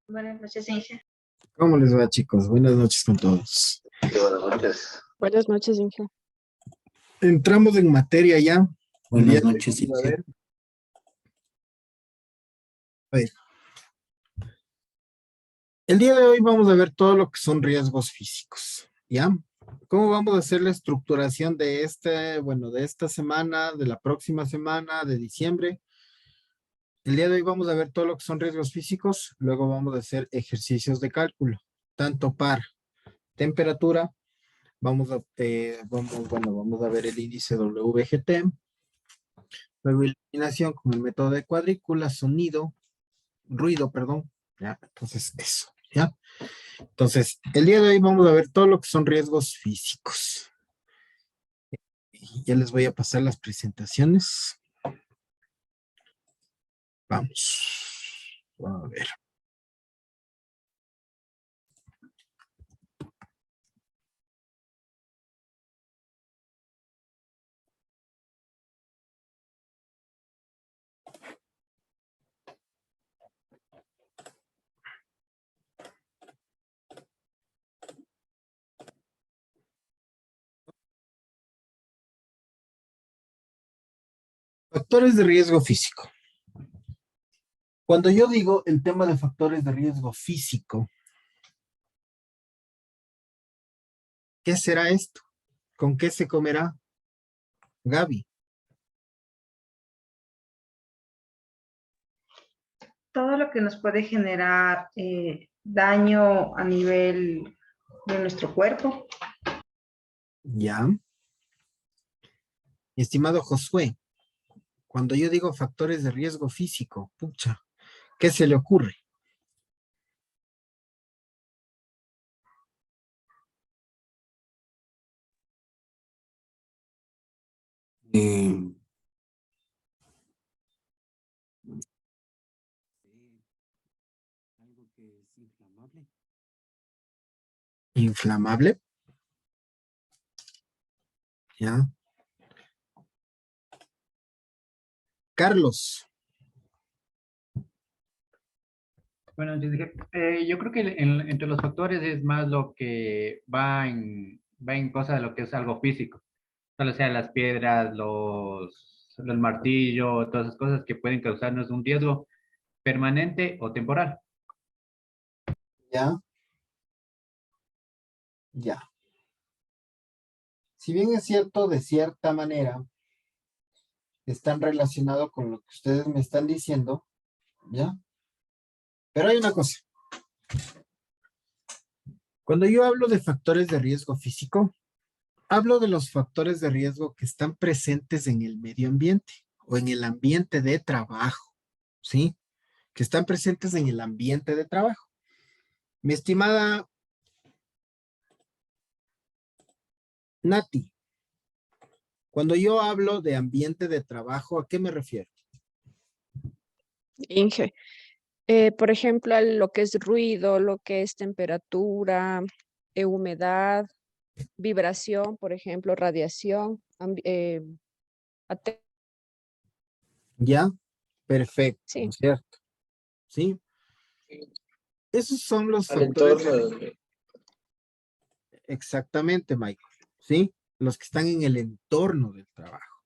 Buenas noches, Inge. ¿Cómo les va, chicos? Buenas noches con todos. Sí, buenas noches. Buenas noches, Inge. Entramos en materia ya. Buenas noches, A ver. A ver. El día de hoy vamos a ver todo lo que son riesgos físicos, ¿ya? ¿Cómo vamos a hacer la estructuración de de esta semana, de la próxima semana, de diciembre? El día de hoy vamos a ver todo lo que son riesgos físicos, luego vamos a hacer ejercicios de cálculo, tanto para temperatura, vamos a ver el índice WGT, luego iluminación con el método de cuadrícula, ruido, perdón, ¿ya? Entonces eso, ¿ya? Entonces, el día de hoy vamos a ver todo lo que son riesgos físicos. Y ya les voy a pasar las presentaciones. Vamos a ver. Factores de riesgo físico. Cuando yo digo el tema de factores de riesgo físico, ¿qué será esto? ¿Con qué se comerá? Gaby. Todo lo que nos puede generar daño a nivel de nuestro cuerpo. Ya. Mi estimado Josué, cuando yo digo factores de riesgo físico, pucha, ¿qué se le ocurre? Algo que es inflamable. ¿Inflamable? Ya. Carlos. Bueno, yo creo que entre los factores es más lo que va en cosa de lo que es algo físico, solo sea las piedras, los martillos, todas esas cosas que pueden causarnos un riesgo permanente o temporal. Ya. Ya. Si bien es cierto, de cierta manera, están relacionados con lo que ustedes me están diciendo, ¿ya? Pero hay una cosa. Cuando yo hablo de factores de riesgo físico, hablo de los factores de riesgo que están presentes en el medio ambiente o en el ambiente de trabajo, ¿sí? Que están presentes en el ambiente de trabajo. Mi estimada Nati, cuando yo hablo de ambiente de trabajo, ¿a qué me refiero? Inge, por ejemplo, a lo que es ruido, lo que es temperatura, humedad, vibración, por ejemplo, radiación, ate- ¿Ya? Perfecto, ¿no sí. es cierto? ¿Sí? Esos son los Al factores. entorno. Exactamente, Michael. ¿Sí? Los que están en el entorno del trabajo.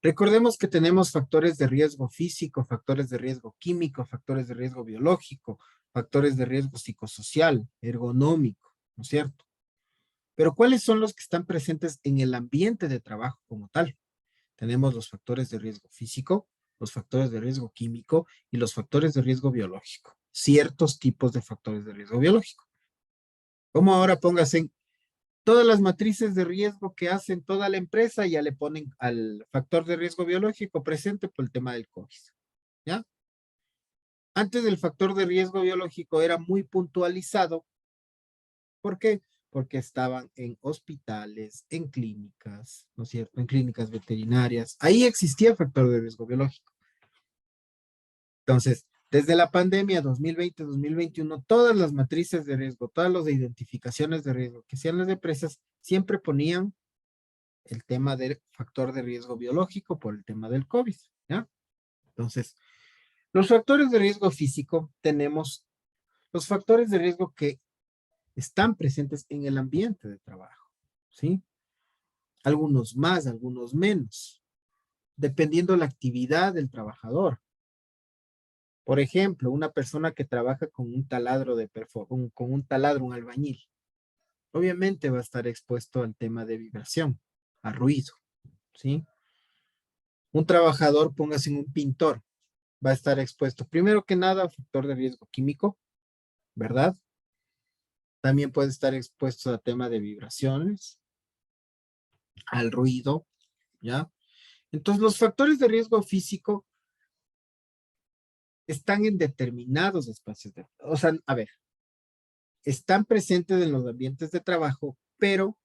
Recordemos que tenemos factores de riesgo físico, factores de riesgo químico, factores de riesgo biológico, factores de riesgo psicosocial, ergonómico, ¿no es cierto? Pero ¿cuáles son los que están presentes en el ambiente de trabajo como tal? Tenemos los factores de riesgo físico, los factores de riesgo químico y los factores de riesgo biológico. Ciertos tipos de factores de riesgo biológico. Como ahora póngase todas las matrices de riesgo que hacen toda la empresa, ya le ponen al factor de riesgo biológico presente por el tema del COVID, ¿ya? Antes del factor de riesgo biológico era muy puntualizado. ¿Por qué? Porque estaban en hospitales, en clínicas, ¿no es cierto? En clínicas veterinarias. Ahí existía factor de riesgo biológico. Entonces, desde la pandemia 2020-2021, todas las matrices de riesgo, todas las identificaciones de riesgo que hacían las empresas, siempre ponían el tema del factor de riesgo biológico por el tema del COVID, ¿ya? Entonces, Los factores de riesgo físico, tenemos los factores de riesgo que están presentes en el ambiente de trabajo, ¿sí? Algunos más, algunos menos, dependiendo de la actividad del trabajador. Por ejemplo, una persona que trabaja con un taladro con un taladro, un albañil, obviamente va a estar expuesto al tema de vibración, a ruido, ¿sí? Un trabajador, póngase en un pintor, va a estar expuesto, primero que nada, a factor de riesgo químico, ¿verdad? También puede estar expuesto a tema de vibraciones, al ruido, ¿ya? Entonces, los factores de riesgo físico están en determinados espacios o sea, a ver, están presentes en los ambientes de trabajo, pero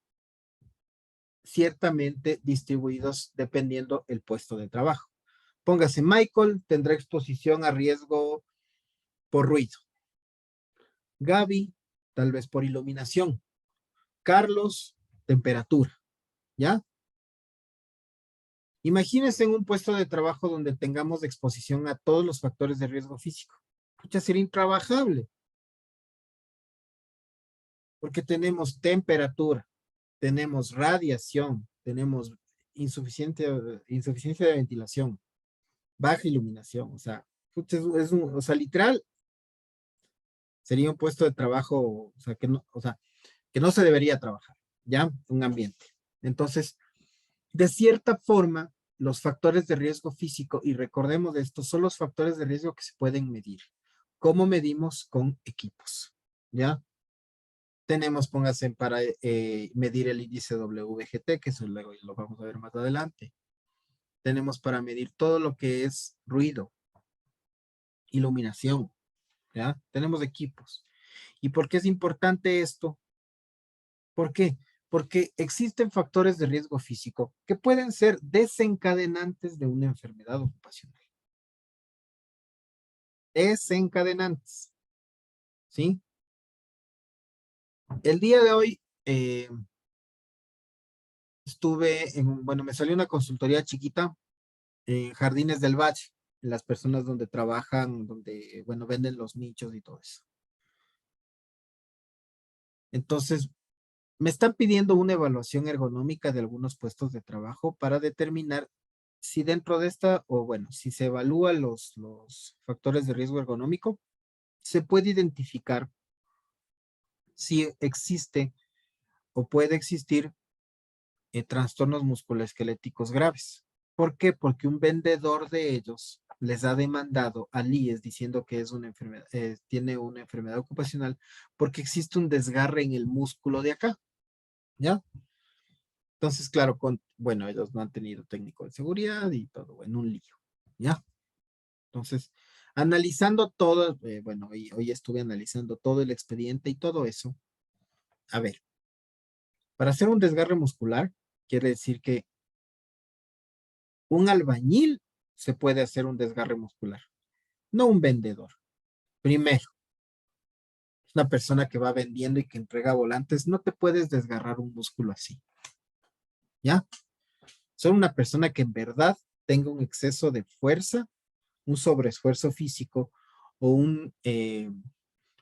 ciertamente distribuidos dependiendo el puesto de trabajo. Póngase, Michael tendrá exposición a riesgo por ruido. Gaby, tal vez por iluminación. Carlos, temperatura, ¿ya? Imagínense en un puesto de trabajo donde tengamos exposición a todos los factores de riesgo físico. Pucha, sería intrabajable. Porque tenemos temperatura, tenemos radiación, tenemos insuficiencia de ventilación, baja iluminación. O sea, pucha, o sea, literal, sería un puesto de trabajo, que no se debería trabajar, ¿ya? Un ambiente. Entonces, de cierta forma, los factores de riesgo físico, y recordemos de esto, son los factores de riesgo que se pueden medir. ¿Cómo medimos? Con equipos, ¿ya? Tenemos, póngase para medir el índice WGT, que eso luego lo vamos a ver más adelante. Tenemos para medir todo lo que es ruido, iluminación, ¿ya? Tenemos equipos. ¿Y por qué es importante esto? ¿Por qué? Porque existen factores de riesgo físico que pueden ser desencadenantes de una enfermedad ocupacional. Desencadenantes, ¿sí? El día de hoy bueno, me salió una consultoría chiquita en Jardines del Valle, en las personas donde trabajan, donde, bueno, venden los nichos y todo eso. Entonces, me están pidiendo una evaluación ergonómica de algunos puestos de trabajo para determinar si dentro de esta, o bueno, si se evalúan los factores de riesgo ergonómico, se puede identificar si existe o puede existir trastornos musculoesqueléticos graves. ¿Por qué? Porque un vendedor de ellos les ha demandado al IES diciendo que es una enfermedad, tiene una enfermedad ocupacional porque existe un desgarre en el músculo de acá, ¿ya? Entonces, claro, bueno, ellos no han tenido técnico de seguridad y todo, en un lío, ¿ya? Entonces, analizando todo, bueno, hoy estuve analizando todo el expediente y todo eso. A ver, para hacer un desgarre muscular, quiere decir que un albañil se puede hacer un desgarre muscular, no un vendedor. Primero, es una persona que va vendiendo y que entrega volantes, no te puedes desgarrar un músculo así, ¿ya? Solo una persona que en verdad tenga un exceso de fuerza, un sobreesfuerzo físico o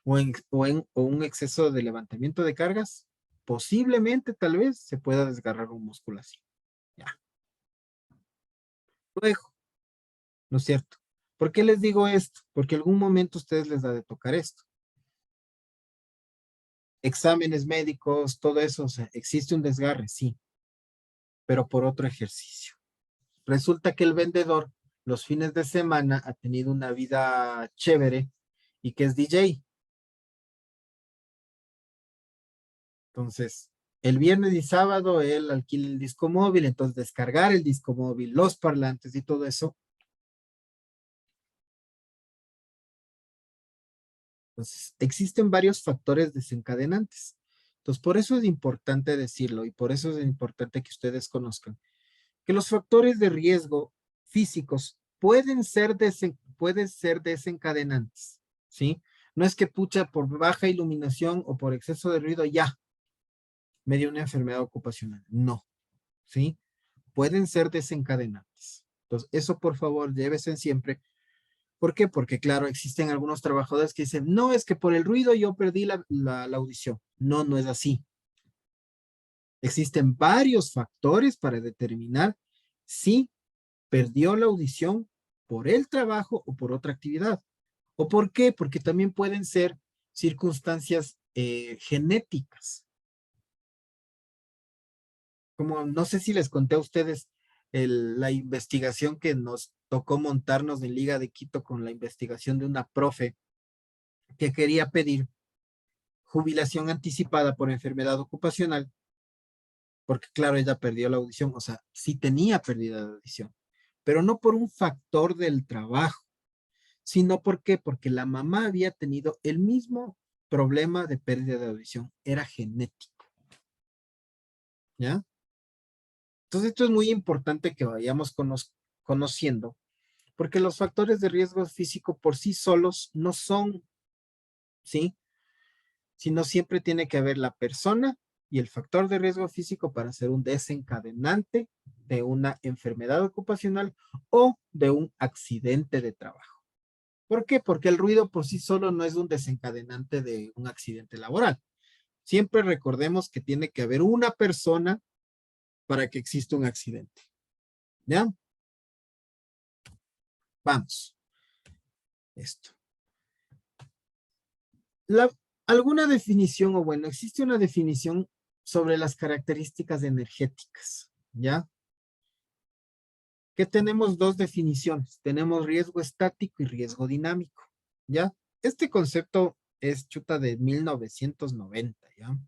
o un exceso de levantamiento de cargas, posiblemente tal vez se pueda desgarrar un músculo así. Ya. Luego, ¿no es cierto? ¿Por qué les digo esto? Porque algún momento a ustedes les da de tocar esto. Exámenes médicos, todo eso, o sea, existe un desgarre, sí, pero por otro ejercicio. Resulta que el vendedor los fines de semana ha tenido una vida chévere y que es DJ. Entonces, el viernes y sábado él alquila el disco móvil, entonces descargar el disco móvil, los parlantes y todo eso. Entonces, existen varios factores desencadenantes. Entonces, por eso es importante decirlo y por eso es importante que ustedes conozcan que los factores de riesgo físicos pueden ser desencadenantes, ¿sí? No es que pucha por baja iluminación o por exceso de ruido ya me dio una enfermedad ocupacional. No, ¿sí? Pueden ser desencadenantes. Entonces, eso por favor, llévese siempre, ¿Por qué? Porque, claro, existen algunos trabajadores que dicen, no, es que por el ruido yo perdí la audición. No, no es así. Existen varios factores para determinar si perdió la audición por el trabajo o por otra actividad. ¿O por qué? Porque también pueden ser circunstancias genéticas. Como no sé si les conté a ustedes la investigación que nos tocó montarnos en Liga de Quito con la investigación de una profe que quería pedir jubilación anticipada por enfermedad ocupacional, porque claro, ella perdió la audición, o sea, sí tenía pérdida de audición, pero no por un factor del trabajo, sino porque la mamá había tenido el mismo problema de pérdida de audición, era genético, ¿ya? Entonces esto es muy importante que vayamos conociendo, porque los factores de riesgo físico por sí solos no son, ¿sí? Sino siempre tiene que haber la persona y el factor de riesgo físico para ser un desencadenante de una enfermedad ocupacional o de un accidente de trabajo. ¿Por qué? Porque el ruido por sí solo no es un desencadenante de un accidente laboral. Siempre recordemos que tiene que haber una persona para que exista un accidente. ¿Ya? Vamos. Esto. Alguna definición, o bueno, existe una definición sobre las características energéticas, ¿ya? Que tenemos dos definiciones. Tenemos riesgo estático y riesgo dinámico, ¿ya? Este concepto es chuta de 1990, ¿ya?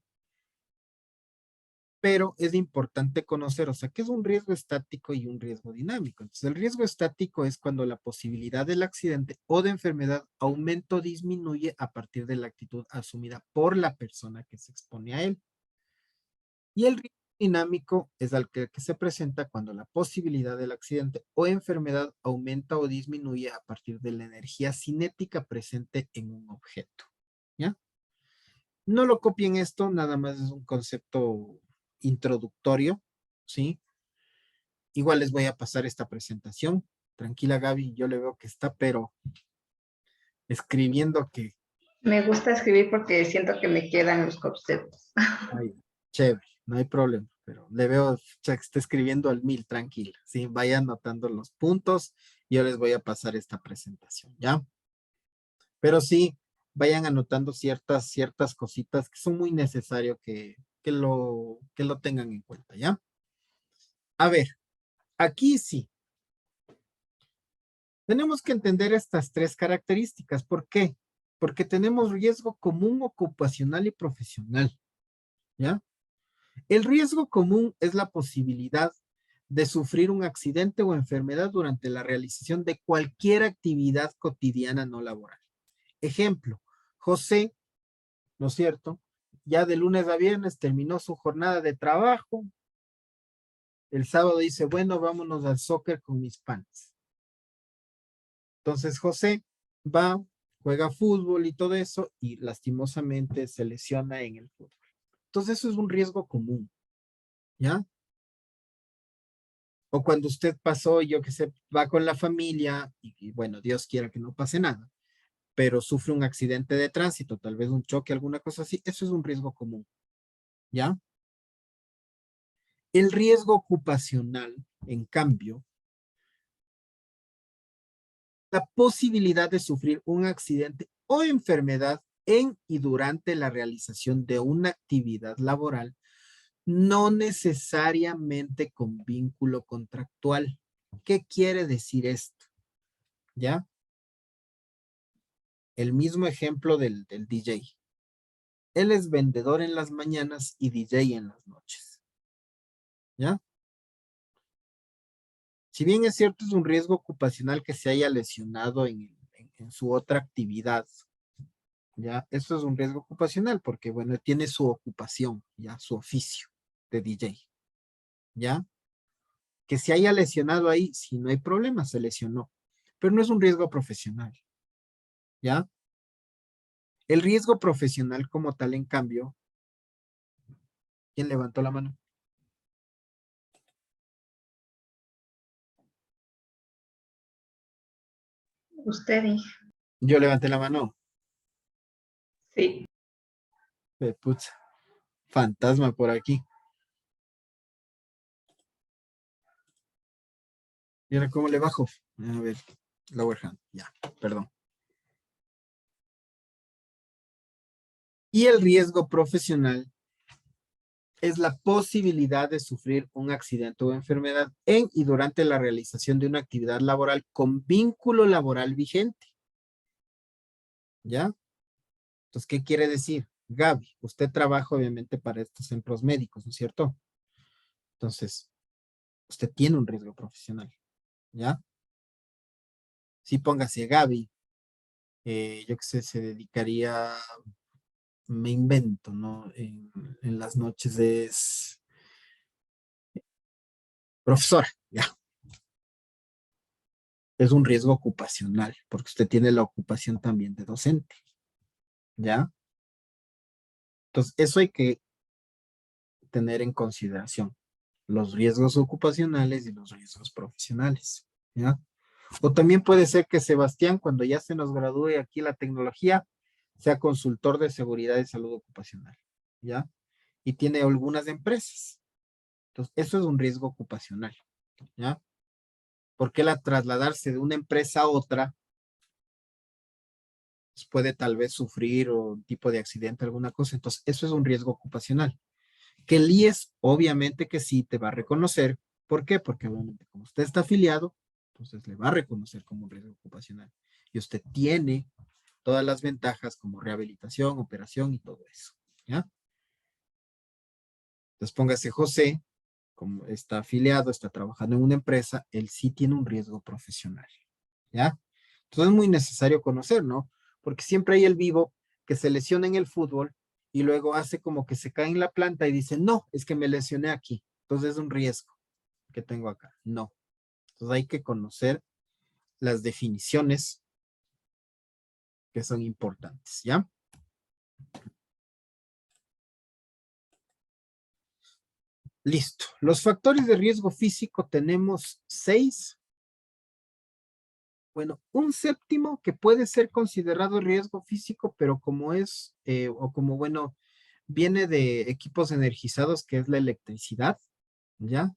Pero es importante conocer, o sea, ¿qué es un riesgo estático y un riesgo dinámico? Entonces, el riesgo estático es cuando la posibilidad del accidente o de enfermedad aumenta o disminuye a partir de la actitud asumida por la persona que se expone a él. Y el riesgo dinámico es el que se presenta cuando la posibilidad del accidente o enfermedad aumenta o disminuye a partir de la energía cinética presente en un objeto. ¿Ya? No lo copien esto, nada más es un concepto introductorio, ¿sí? Igual les voy a pasar esta presentación. Tranquila, Gaby, yo le veo que está, pero escribiendo que... Me gusta escribir porque siento que me quedan los conceptos. Ay, chévere, no hay problema, pero le veo que está escribiendo al 1000, tranquila, ¿sí? Vaya anotando los puntos y yo les voy a pasar esta presentación, ¿ya? Pero sí, vayan anotando ciertas cositas que son muy necesarias que lo tengan en cuenta, ¿ya? A ver, aquí sí. Tenemos que entender estas tres características. ¿Por qué? Porque tenemos riesgo común ocupacional y profesional, ¿ya? El riesgo común es la posibilidad de sufrir un accidente o enfermedad durante la realización de cualquier actividad cotidiana no laboral. Ejemplo, José, ¿no es cierto? Ya de lunes a viernes terminó su jornada de trabajo. El sábado dice, bueno, vámonos al soccer con mis panas. Entonces José va, juega fútbol y todo eso y lastimosamente se lesiona en el fútbol. Entonces eso es un riesgo común, ¿ya? O cuando usted pasó, yo que sé, va con la familia y bueno, Dios quiera que no pase nada, pero sufre un accidente de tránsito, tal vez un choque, alguna cosa así, eso es un riesgo común, ¿ya? El riesgo ocupacional, en cambio, la posibilidad de sufrir un accidente o enfermedad en y durante la realización de una actividad laboral, no necesariamente con vínculo contractual. ¿Qué quiere decir esto? ¿Ya? El mismo ejemplo del DJ. Él es vendedor en las mañanas y DJ en las noches. ¿Ya? Si bien es cierto, es un riesgo ocupacional que se haya lesionado en su otra actividad, ¿ya? Esto es un riesgo ocupacional porque, bueno, tiene su ocupación, ¿ya? Su oficio de DJ, ¿ya? Que se haya lesionado ahí, si no hay problema, se lesionó, pero no es un riesgo profesional, ¿ya? El riesgo profesional como tal, en cambio, ¿quién levantó la mano? Usted dije. Yo levanté la mano. Sí. Putz, fantasma por aquí. ¿Y ahora cómo le bajo? A ver, lower hand. Ya, perdón. Y el riesgo profesional es la posibilidad de sufrir un accidente o enfermedad en y durante la realización de una actividad laboral con vínculo laboral vigente. ¿Ya? Entonces, ¿qué quiere decir? Gaby, usted trabaja obviamente para estos centros médicos, ¿no es cierto? Entonces, usted tiene un riesgo profesional, ¿ya? Si póngase Gaby, yo qué sé, se dedicaría, me invento, ¿no? En las noches es profesora, ya. Es un riesgo ocupacional, porque usted tiene la ocupación también de docente, ¿ya? Entonces, eso hay que tener en consideración, los riesgos ocupacionales y los riesgos profesionales, ¿ya? O también puede ser que Sebastián, cuando ya se nos gradúe aquí la tecnología, sea consultor de seguridad y salud ocupacional, ¿ya? Y tiene algunas empresas. Entonces, eso es un riesgo ocupacional, ¿ya? Porque él al trasladarse de una empresa a otra, pues puede tal vez sufrir un tipo de accidente, alguna cosa. Entonces, eso es un riesgo ocupacional. Que el IES, obviamente que sí te va a reconocer. ¿Por qué? Porque obviamente como usted está afiliado, entonces le va a reconocer como un riesgo ocupacional. Y usted tiene todas las ventajas como rehabilitación, operación y todo eso, ¿ya? Entonces póngase José, como está afiliado, está trabajando en una empresa, él sí tiene un riesgo profesional, ¿ya? Entonces es muy necesario conocer, ¿no? Porque siempre hay el vivo que se lesiona en el fútbol y luego hace como que se cae en la planta y dice, no, es que me lesioné aquí, entonces es un riesgo que tengo acá. No. Entonces hay que conocer las definiciones que son importantes, ¿ya? Listo. Los factores de riesgo físico tenemos 6. Bueno, un séptimo que puede ser considerado riesgo físico, pero como es, o como bueno, viene de equipos energizados, que es la electricidad, ¿ya?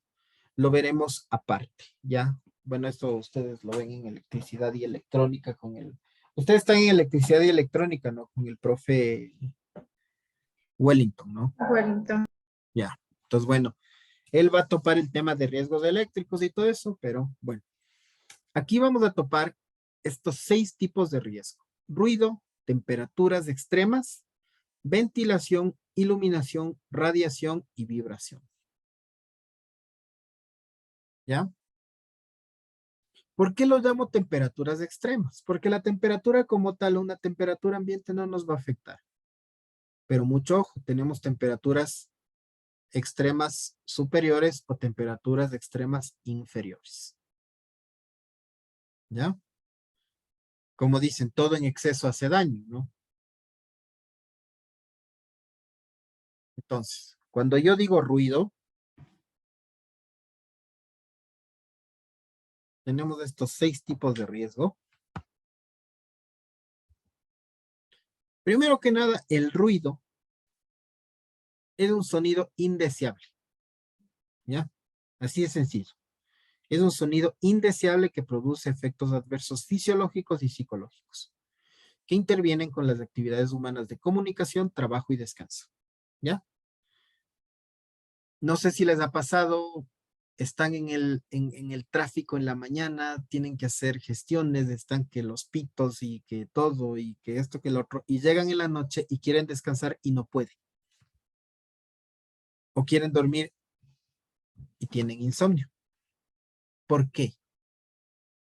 Lo veremos aparte, ¿ya? Bueno, esto ustedes lo ven en electricidad y electrónica con el... Ustedes están en electricidad y electrónica, ¿no? Con el profe Wellington, ¿no? Wellington. Ya. Entonces, bueno, él va a topar el tema de riesgos eléctricos y todo eso, pero bueno, aquí vamos a topar estos 6 tipos de riesgo. Ruido, temperaturas extremas, ventilación, iluminación, radiación y vibración. ¿Ya? ¿Por qué lo llamo temperaturas extremas? Porque la temperatura como tal, una temperatura ambiente no nos va a afectar. Pero mucho ojo, tenemos temperaturas extremas superiores o temperaturas extremas inferiores. ¿Ya? Como dicen, todo en exceso hace daño, ¿no? Entonces, cuando yo digo ruido, tenemos estos 6 tipos de riesgo. Primero que nada, el ruido es un sonido indeseable, ¿ya? Así de sencillo. Es un sonido indeseable que produce efectos adversos fisiológicos y psicológicos que intervienen con las actividades humanas de comunicación, trabajo y descanso, ¿ya? No sé si les ha pasado, están en el tráfico en la mañana, tienen que hacer gestiones, están que los pitos y que todo y que esto que lo otro, y llegan en la noche y quieren descansar y no pueden. O quieren dormir y tienen insomnio. ¿Por qué?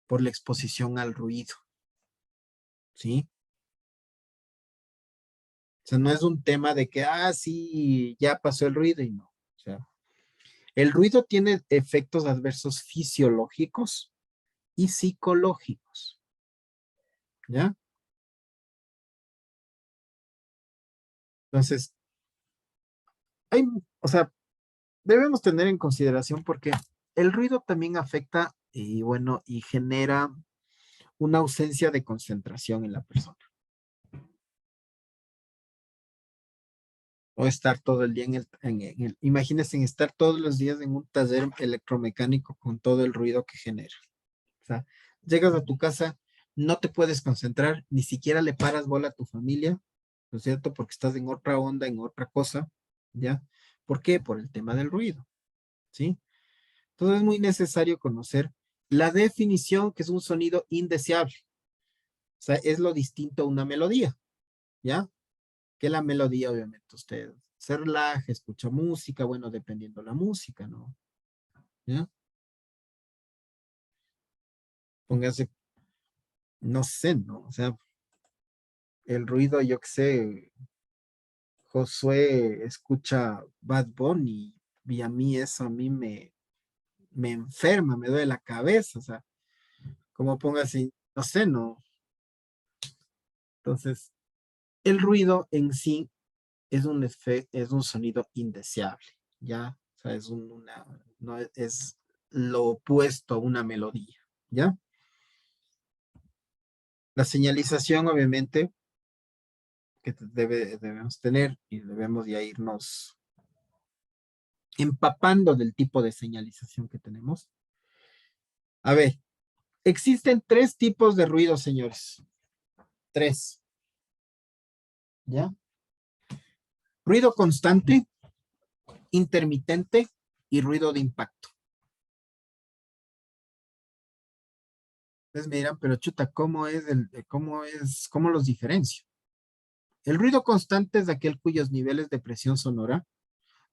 Por la exposición al ruido, ¿sí? O sea, no es un tema de que, sí, ya pasó el ruido y no. O sea, el ruido tiene efectos adversos fisiológicos y psicológicos, ¿ya? Entonces, o sea, debemos tener en consideración porque el ruido también afecta y bueno, y genera una ausencia de concentración en la persona. O estar todo el día imagínense estar todos los días en un taller electromecánico con todo el ruido que genera. O sea, llegas a tu casa, no te puedes concentrar, ni siquiera le paras bola a tu familia, ¿no es cierto? Porque estás en otra onda, en otra cosa, ¿ya? ¿Por qué? Por el tema del ruido, ¿sí? Entonces es muy necesario conocer la definición que es un sonido indeseable. O sea, es lo distinto a una melodía, ¿ya? Que la melodía, obviamente, usted se relaja, escucha música, bueno, dependiendo la música, ¿no? ¿Ya? Póngase, no sé, ¿no? O sea, el ruido, yo qué sé, Josué escucha Bad Bunny y a mí eso a mí me enferma, me duele la cabeza, o sea, como póngase, no sé, ¿no? Entonces, el ruido en sí es un sonido indeseable, ¿ya? O sea, no es lo opuesto a una melodía, ¿ya? La señalización, obviamente, que debemos tener y debemos ya irnos empapando del tipo de señalización que tenemos. A ver, existen 3 tipos de ruido, señores. 3. ¿Ya? Ruido constante, intermitente y ruido de impacto. Ustedes me dirán, pero chuta, ¿cómo los diferencio? El ruido constante es aquel cuyos niveles de presión sonora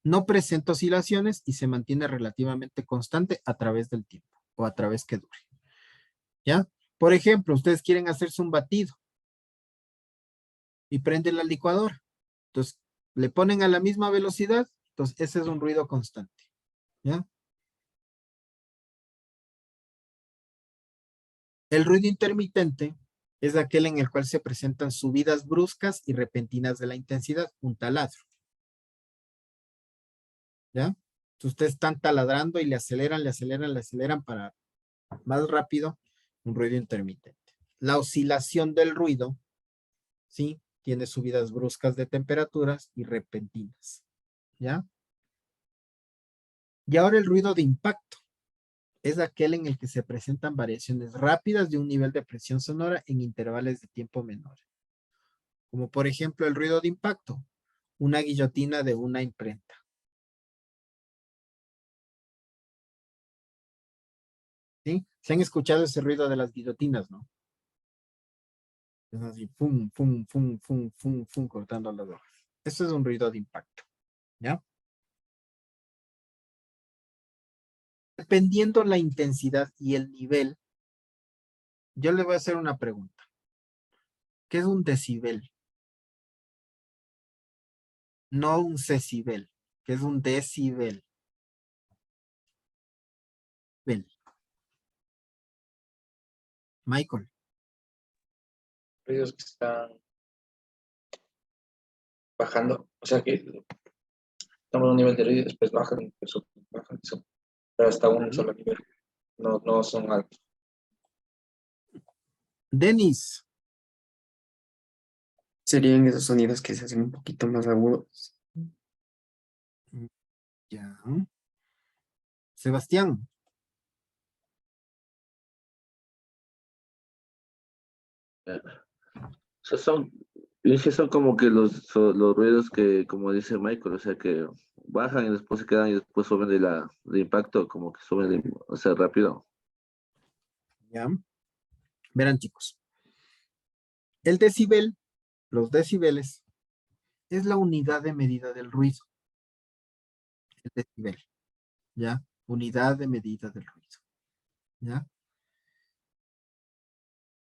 no presenta oscilaciones y se mantiene relativamente constante a través del tiempo o a través que dure. ¿Ya? Por ejemplo, ustedes quieren hacerse un batido y prenden la licuadora. Entonces, le ponen a la misma velocidad, entonces ese es un ruido constante. ¿Ya? El ruido intermitente es aquel en el cual se presentan subidas bruscas y repentinas de la intensidad, un taladro. ¿Ya? Entonces ustedes están taladrando y le aceleran para más rápido, un ruido intermitente. La oscilación del ruido, ¿sí? Tiene subidas bruscas de temperaturas y repentinas. ¿Ya? Y ahora el ruido de impacto es aquel en el que se presentan variaciones rápidas de un nivel de presión sonora en intervalos de tiempo menores. Como por ejemplo el ruido de impacto, una guillotina de una imprenta. ¿Sí? Se han escuchado ese ruido de las guillotinas, ¿no? Es así, pum, pum, pum, pum, pum, pum, cortando las hojas. Eso es un ruido de impacto, ¿ya? Dependiendo la intensidad y el nivel, yo le voy a hacer una pregunta. ¿Qué es un decibel? No un decibel. ¿Qué es un decibel? Ven, Michael. Ruidos que están bajando, o sea que estamos en un nivel de ruido y después bajan, y después suben, bajan, y suben, pero hasta un solo nivel, no son altos. Denis. Serían esos sonidos que se hacen un poquito más agudos. Ya. Sebastián. Sea, yo sé, son como que los ruidos que, como dice Michael, o sea, que bajan y después se quedan y después suben de impacto, como que suben, o sea, rápido. Ya. Verán, chicos. El decibel, los decibeles, es la unidad de medida del ruido. El decibel. ¿Ya? Unidad de medida del ruido. ¿Ya?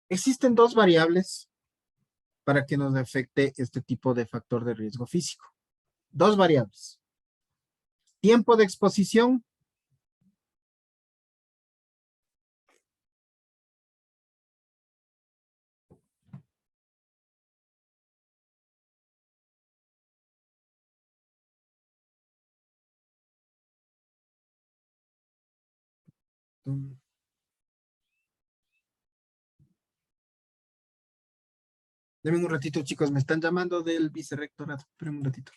Existen 2 variables para que nos afecte este tipo de factor de riesgo físico. 2 variables. Tiempo de exposición Denme un ratito, chicos, me están llamando del vicerrectorado. Espérenme un ratito.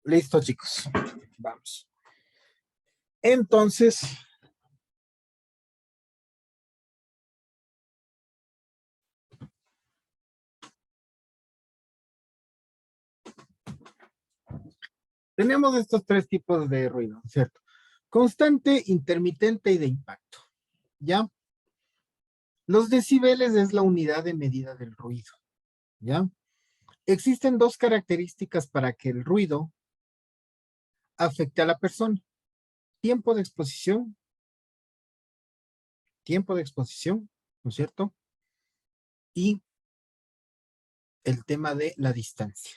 Listo, chicos. Vamos. Entonces, tenemos estos tres tipos de ruido, ¿cierto? Constante, intermitente y de impacto. ¿Ya? Los decibeles es la unidad de medida del ruido. ¿Ya? Existen dos características para que el ruido afecte a la persona. Tiempo de exposición, ¿no es cierto? Y el tema de la distancia.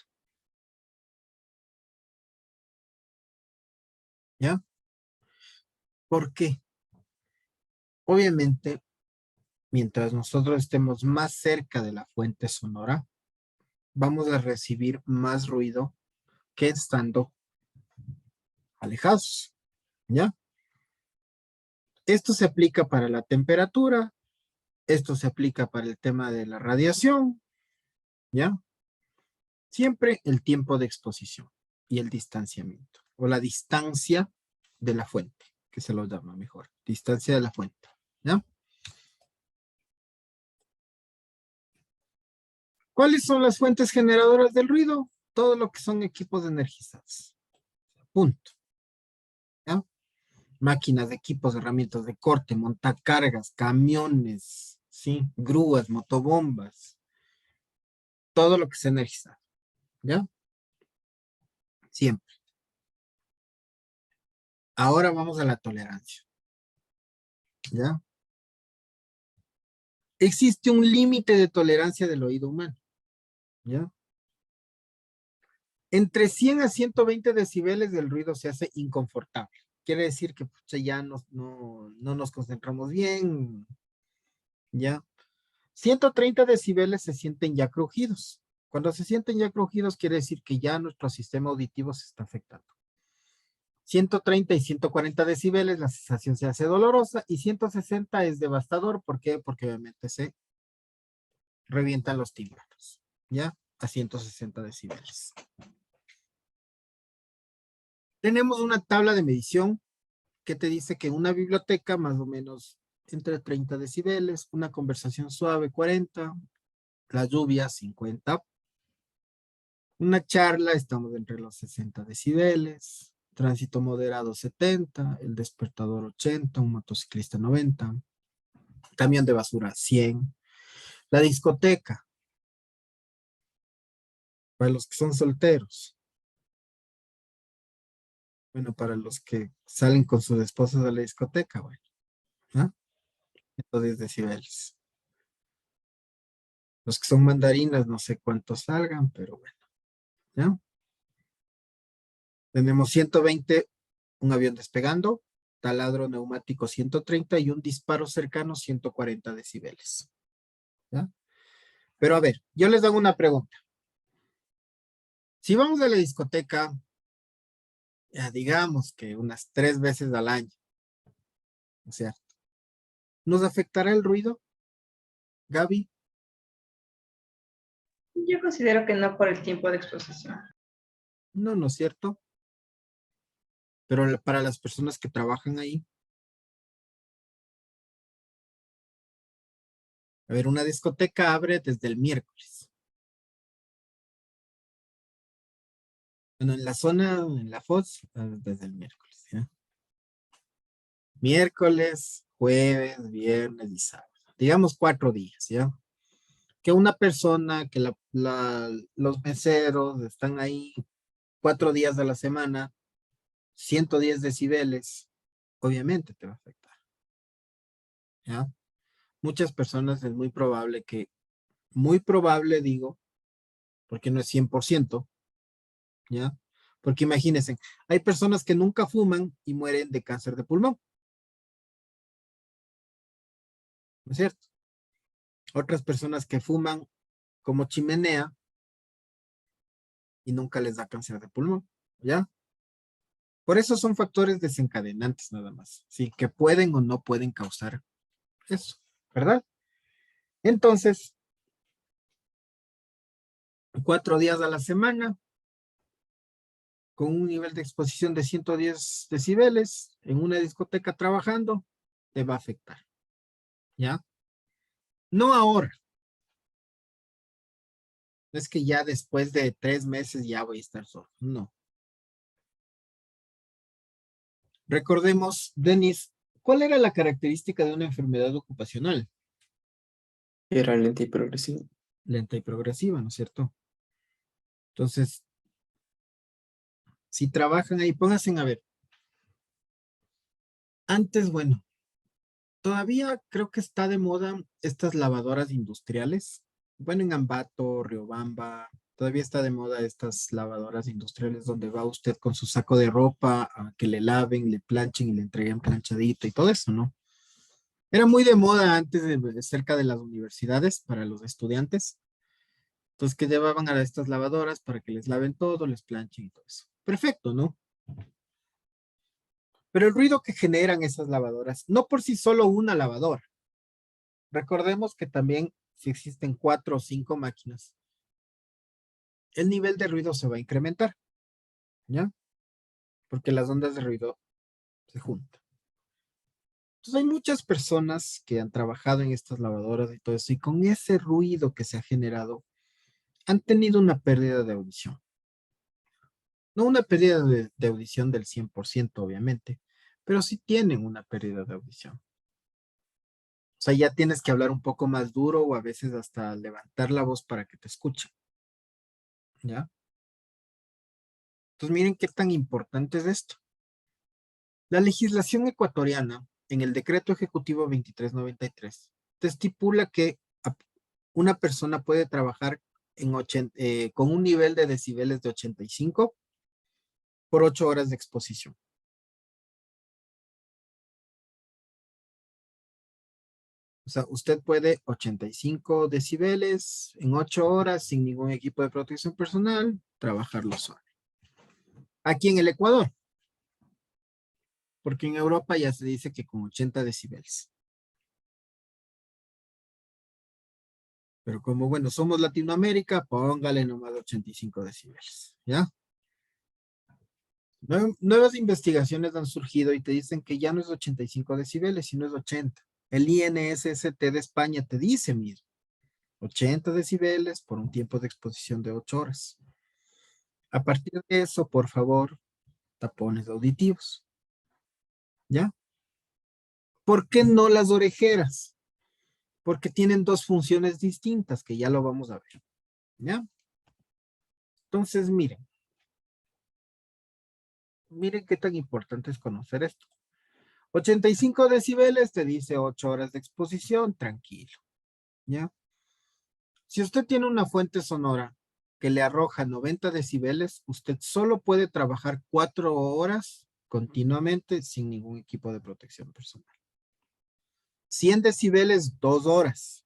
¿Ya? ¿Por qué? Obviamente, mientras nosotros estemos más cerca de la fuente sonora, vamos a recibir más ruido que estando alejados, ¿ya? Esto se aplica para la temperatura, esto se aplica para el tema de la radiación, ¿ya? Siempre el tiempo de exposición y el distanciamiento, o la distancia de la fuente, que se lo llama mejor, distancia de la fuente, ¿ya? ¿Cuáles son las fuentes generadoras del ruido? Todo lo que son equipos energizados. Punto. ¿Ya? Máquinas, equipos, herramientas de corte, montacargas, camiones, ¿sí? Grúas, motobombas. Todo lo que se energiza. ¿Ya? Siempre. Ahora vamos a la tolerancia. ¿Ya? Existe un límite de tolerancia del oído humano. ¿Ya? Entre 100 a 120 decibeles del ruido se hace inconfortable. Quiere decir que pucha, ya no nos concentramos bien. ¿Ya? 130 decibeles se sienten ya crujidos. Cuando se sienten ya crujidos quiere decir que ya nuestro sistema auditivo se está afectando. 130 y 140 decibeles la sensación se hace dolorosa y 160 es devastador. ¿Por qué? Porque obviamente se revientan los tímpanos. ¿Ya? A 160 decibeles. Tenemos una tabla de medición que te dice que una biblioteca más o menos entre 30 decibeles, una conversación suave 40, la lluvia 50, una charla estamos entre los 60 decibeles, tránsito moderado 70, el despertador 80, un motociclista 90, camión de basura 100, la discoteca, para los que son solteros, bueno, para los que salen con sus esposas a la discoteca, bueno, ¿no? 110 decibeles. Los que son mandarinas, no sé cuántos salgan, pero bueno, ¿ya? Tenemos 120, un avión despegando, taladro neumático 130 y un disparo cercano 140 decibeles. ¿Ya? Pero a ver, yo les hago una pregunta. Si vamos a la discoteca, ya digamos que unas 3 veces al año, ¿no es cierto? ¿Nos afectará el ruido, Gaby? Yo considero que no por el tiempo de exposición. No, ¿no es cierto? Pero para las personas que trabajan ahí. A ver, una discoteca abre desde el miércoles. Bueno, en la zona, en la FOS, desde el miércoles, ¿ya? Miércoles, jueves, viernes y sábado. Digamos 4 días, ¿ya? Que una persona, que los meseros están ahí 4 días de la semana, 110 decibeles, obviamente te va a afectar, ¿ya? Muchas personas es muy probable digo, porque no es 100%, ¿ya? Porque imagínense, hay personas que nunca fuman y mueren de cáncer de pulmón, ¿no es cierto? Otras personas que fuman como chimenea y nunca les da cáncer de pulmón, ¿ya? Por eso son factores desencadenantes nada más, ¿sí? Que pueden o no pueden causar eso, ¿verdad? Entonces, 4 días a la semana, con un nivel de exposición de 110 decibeles, en una discoteca trabajando, te va a afectar, ¿ya? No ahora. No es que ya después de 3 meses ya voy a estar solo, no. Recordemos, Denis, ¿cuál era la característica de una enfermedad ocupacional? Era lenta y progresiva. Lenta y progresiva, ¿no es cierto? Entonces, si trabajan ahí, pónganse a ver. Antes, bueno, todavía creo que está de moda estas lavadoras industriales. Bueno, en Ambato, Riobamba, todavía está de moda estas lavadoras industriales donde va usted con su saco de ropa a que le laven, le planchen y le entreguen planchadito y todo eso, ¿no? Era muy de moda antes, cerca de las universidades para los estudiantes. Entonces, que llevaban a estas lavadoras para que les laven todo, les planchen y todo eso. Perfecto, ¿no? Pero el ruido que generan esas lavadoras, no por sí solo una lavadora. Recordemos que también si existen 4 o 5 máquinas, el nivel de ruido se va a incrementar, ¿ya? Porque las ondas de ruido se juntan. Entonces hay muchas personas que han trabajado en estas lavadoras y todo eso, y con ese ruido que se ha generado, han tenido una pérdida de audición. No una pérdida de audición del 100%, obviamente, pero sí tienen una pérdida de audición. O sea, ya tienes que hablar un poco más duro o a veces hasta levantar la voz para que te escuchen. ¿Ya? Entonces miren qué tan importante es esto. La legislación ecuatoriana, en el decreto ejecutivo 2393, te estipula que una persona puede trabajar con un nivel de decibeles de 85 por 8 horas de exposición. O sea, usted puede 85 decibeles en 8 horas sin ningún equipo de protección personal, trabajarlo suave. Aquí en el Ecuador, porque en Europa ya se dice que con 80 decibeles. Pero como, bueno, somos Latinoamérica, póngale nomás 85 decibeles, ¿ya? Nuevas investigaciones han surgido y te dicen que ya no es 85 decibeles, sino es 80. El INSST de España te dice mismo, 80 decibeles por un tiempo de exposición de 8 horas. A partir de eso, por favor, tapones auditivos, ¿ya? ¿Por qué no las orejeras? Porque tienen dos funciones distintas, que ya lo vamos a ver, ¿ya? Entonces, miren qué tan importante es conocer esto. 85 decibeles te dice 8 horas de exposición, tranquilo, ¿ya? Si usted tiene una fuente sonora que le arroja 90 decibeles, usted solo puede trabajar 4 horas continuamente sin ningún equipo de protección personal. 100 decibeles, 2 horas.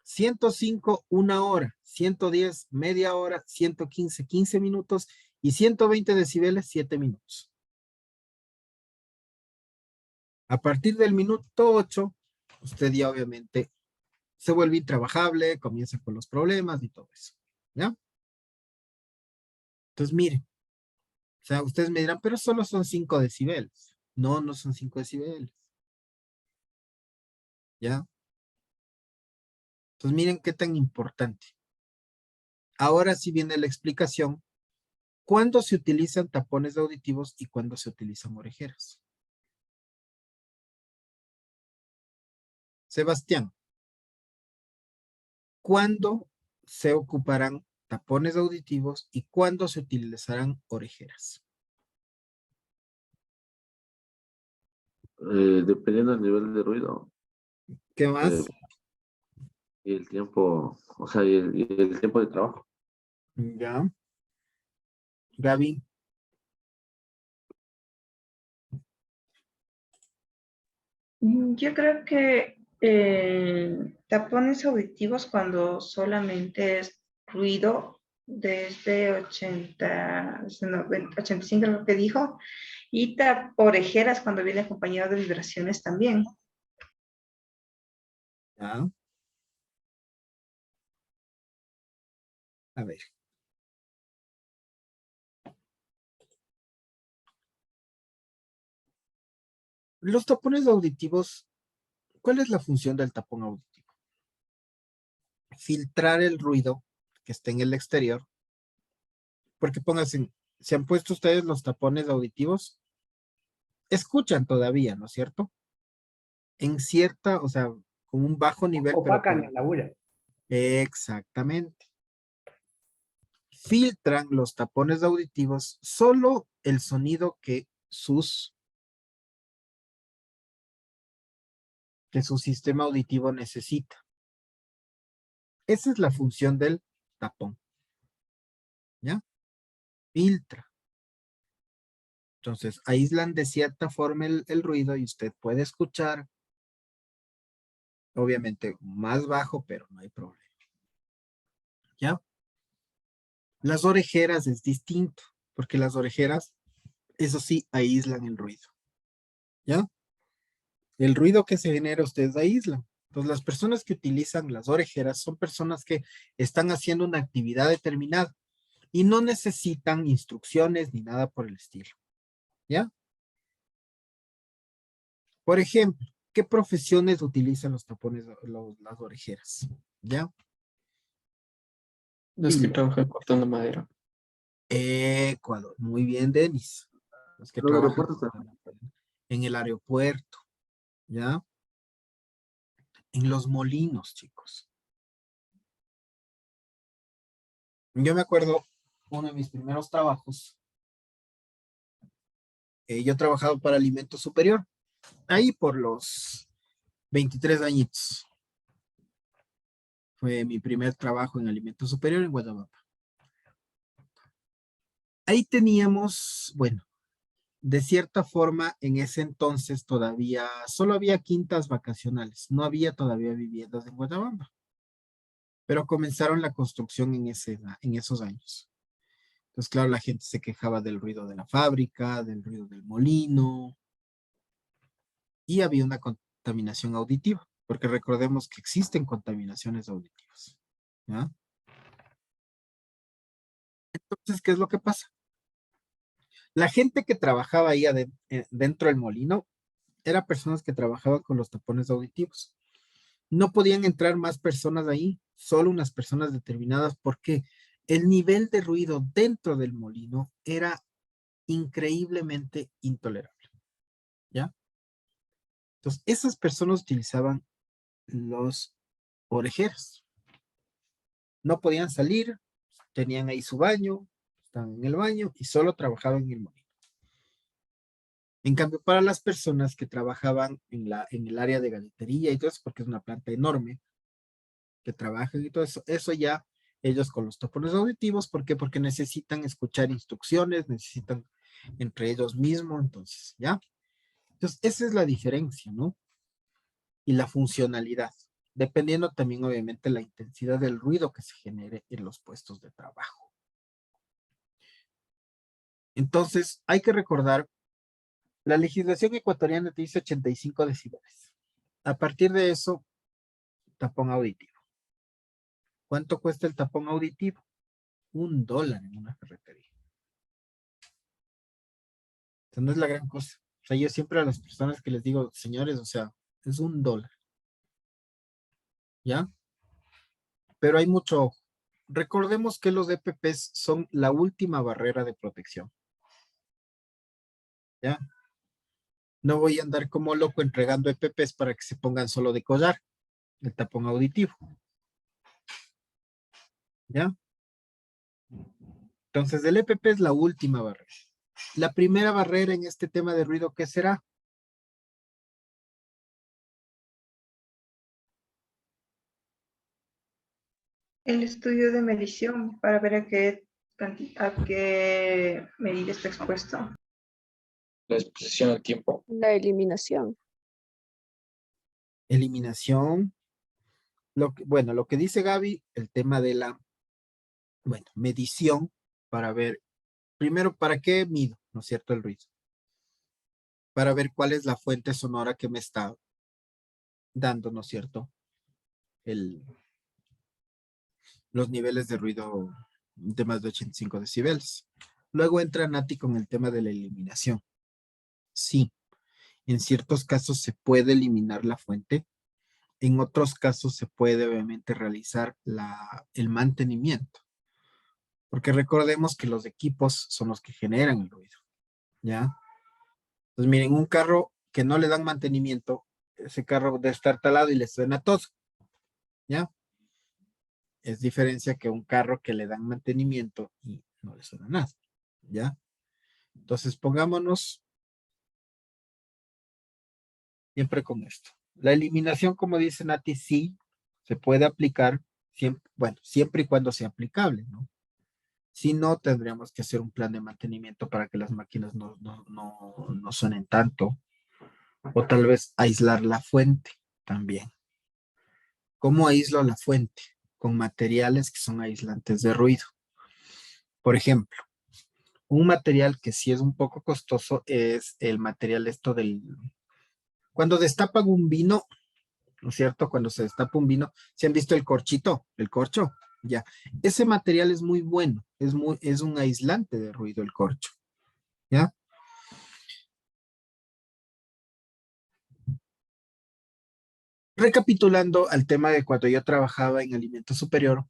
105, 1 hora. 110, media hora. 115, 15 minutos. Y 120 decibeles, 7 minutos. A partir del minuto 8, usted ya obviamente se vuelve intrabajable, comienza con los problemas y todo eso, ¿ya? Entonces, miren, o sea, ustedes me dirán, pero solo son 5 decibeles. No, no son 5 decibeles, ¿ya? Entonces, miren qué tan importante. Ahora sí viene la explicación. ¿Cuándo se utilizan tapones auditivos y cuándo se utilizan orejeras? Sebastián, ¿cuándo se ocuparán tapones auditivos y cuándo se utilizarán orejeras? Dependiendo del nivel de ruido ¿Qué eh, más? y el tiempo, o sea, y el tiempo de trabajo. Ya. Gaby. Yo creo que tapones auditivos cuando solamente es ruido desde 80, desde 90, 85 lo que dijo, y orejeras cuando viene acompañado de vibraciones también. Ya. A ver. Los tapones auditivos, ¿cuál es la función del tapón auditivo? Filtrar el ruido que está en el exterior. Porque pónganse, ¿se han puesto ustedes los tapones auditivos? Escuchan todavía, ¿no es cierto? En cierta, o sea, con un bajo nivel, pero Opacan la bulla. exactamente. Filtran los tapones auditivos solo el sonido que su sistema auditivo necesita. Esa es la función del tapón. ¿Ya? Filtra. Entonces, aíslan de cierta forma el ruido y usted puede escuchar, obviamente, más bajo, pero no hay problema. ¿Ya? Las orejeras es distinto, porque las orejeras, eso sí, aíslan el ruido. ¿Ya? El ruido que se genera ustedes aíslan. Entonces, las personas que utilizan las orejeras son personas que están haciendo una actividad determinada y no necesitan instrucciones ni nada por el estilo. ¿Ya? Por ejemplo, ¿qué profesiones utilizan los tapones, las orejeras? ¿Ya? Los que Dilo. trabajan cortando madera. Ecuador. Muy bien, Denis. Los que Los trabajan aeropuertos también. en el aeropuerto, ¿ya? En los molinos, chicos. Yo me acuerdo, uno de mis primeros trabajos, yo he trabajado para Alimento Superior, ahí por los 23 añitos. Fue mi primer trabajo en Alimento Superior en Guatemala. Ahí teníamos, bueno, de cierta forma, en ese entonces todavía solo había quintas vacacionales, no había todavía viviendas en Guatemala, pero comenzaron la construcción en esos años. Entonces, claro, la gente se quejaba del ruido de la fábrica, del ruido del molino, y había una contaminación auditiva, porque recordemos que existen contaminaciones auditivas. ¿Ya? Entonces, ¿qué es lo que pasa? La gente que trabajaba ahí dentro del molino eran personas que trabajaban con los tapones auditivos. No podían entrar más personas ahí, solo unas personas determinadas, porque el nivel de ruido dentro del molino era increíblemente intolerable. ¿Ya? Entonces, esas personas utilizaban los orejeras. No podían salir, tenían ahí su baño, estaban en el baño y solo trabajaban en el molino. En cambio, para las personas que trabajaban en el área de galletería y todo eso, porque es una planta enorme, que trabajan y todo eso, eso ya ellos con los tapones auditivos, ¿por qué? Porque necesitan escuchar instrucciones, necesitan entre ellos mismos, entonces, ¿ya? Entonces, esa es la diferencia, ¿no? Y la funcionalidad, dependiendo también, obviamente, la intensidad del ruido que se genere en los puestos de trabajo. Entonces, hay que recordar, la legislación ecuatoriana te dice 85 decibeles. A partir de eso, tapón auditivo. ¿Cuánto cuesta el tapón auditivo? $1 en una ferretería. O sea, no es la gran cosa. O sea, yo siempre a las personas que les digo, señores, o sea, es $1. ¿Ya? Pero hay mucho ojo. Recordemos que los EPPs son la última barrera de protección. ¿Ya? No voy a andar como loco entregando EPPs para que se pongan solo de collar, el tapón auditivo. ¿Ya? Entonces, el EPP es la última barrera. La primera barrera en este tema de ruido, ¿qué será? El estudio de medición para ver a qué medida está expuesto. La exposición al tiempo. La eliminación. Eliminación. Bueno, lo que dice Gaby, el tema de la, bueno, medición para ver, primero, ¿para qué mido, no es cierto, el ruido? Para ver cuál es la fuente sonora que me está dando, ¿no es cierto? Los niveles de ruido de más de 85 decibeles. Luego entra Nati con el tema de la eliminación. Sí, en ciertos casos se puede eliminar la fuente, en otros casos se puede obviamente realizar el mantenimiento, porque recordemos que los equipos son los que generan el ruido, ¿ya? Pues miren, un carro que no le dan mantenimiento, ese carro debe estar talado y le suena todo, ¿ya? Es diferencia que un carro que le dan mantenimiento y no le suena nada, ¿ya? Entonces pongámonos siempre con esto. La eliminación, como dice Nati, sí se puede aplicar, siempre, bueno, siempre y cuando sea aplicable, ¿no? Si no, tendríamos que hacer un plan de mantenimiento para que las máquinas no suenen tanto. O tal vez aislar la fuente también. ¿Cómo aíslo la fuente? con materiales que son aislantes de ruido. Por ejemplo, un material que sí es un poco costoso es el material esto del... Cuando destapan un vino, ¿no es cierto? Cuando se destapa un vino, ¿se han visto el corchito? El corcho, ya. Ese material es muy bueno, es un aislante de ruido el corcho, ¿ya? Recapitulando al tema de cuando yo trabajaba en alimento superior,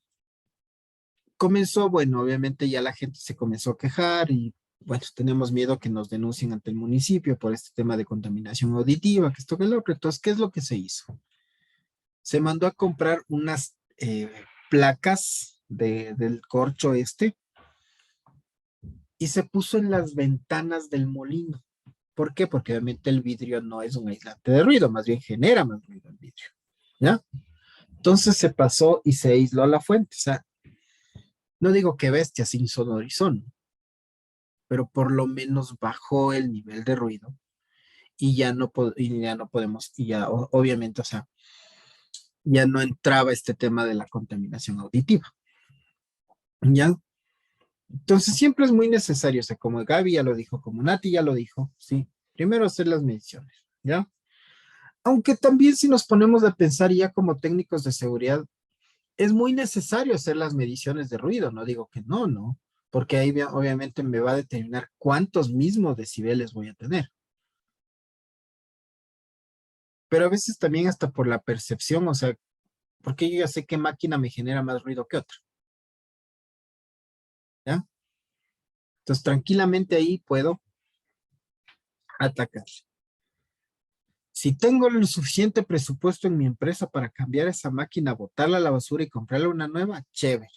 comenzó, bueno, obviamente ya la gente se comenzó a quejar y, bueno, tenemos miedo que nos denuncien ante el municipio por este tema de contaminación auditiva, que esto que lo otro. Entonces, ¿qué es lo que se hizo? Se mandó a comprar unas placas del corcho este y se puso en las ventanas del molino. ¿Por qué? Porque obviamente el vidrio no es un aislante de ruido, más bien genera más ruido el vidrio, ¿ya? Entonces se pasó y se aisló la fuente. O sea, no digo que bestia sin sonorizó, ¿no? Pero por lo menos bajó el nivel de ruido y ya no podemos, y ya obviamente, o sea, ya no entraba este tema de la contaminación auditiva, ¿ya? Entonces siempre es muy necesario, o sea, como Gaby ya lo dijo, como Nati ya lo dijo, sí, primero hacer las mediciones, ¿ya? Aunque también si nos ponemos a pensar ya como técnicos de seguridad, es muy necesario hacer las mediciones de ruido, no digo que no, ¿no? Porque ahí obviamente me va a determinar cuántos mismos decibeles voy a tener. Pero a veces también hasta por la percepción, o sea, porque yo ya sé qué máquina me genera más ruido que otra, ¿ya? Entonces tranquilamente ahí puedo atacar. Si tengo el suficiente presupuesto en mi empresa para cambiar esa máquina, botarla a la basura y comprarle una nueva, chévere.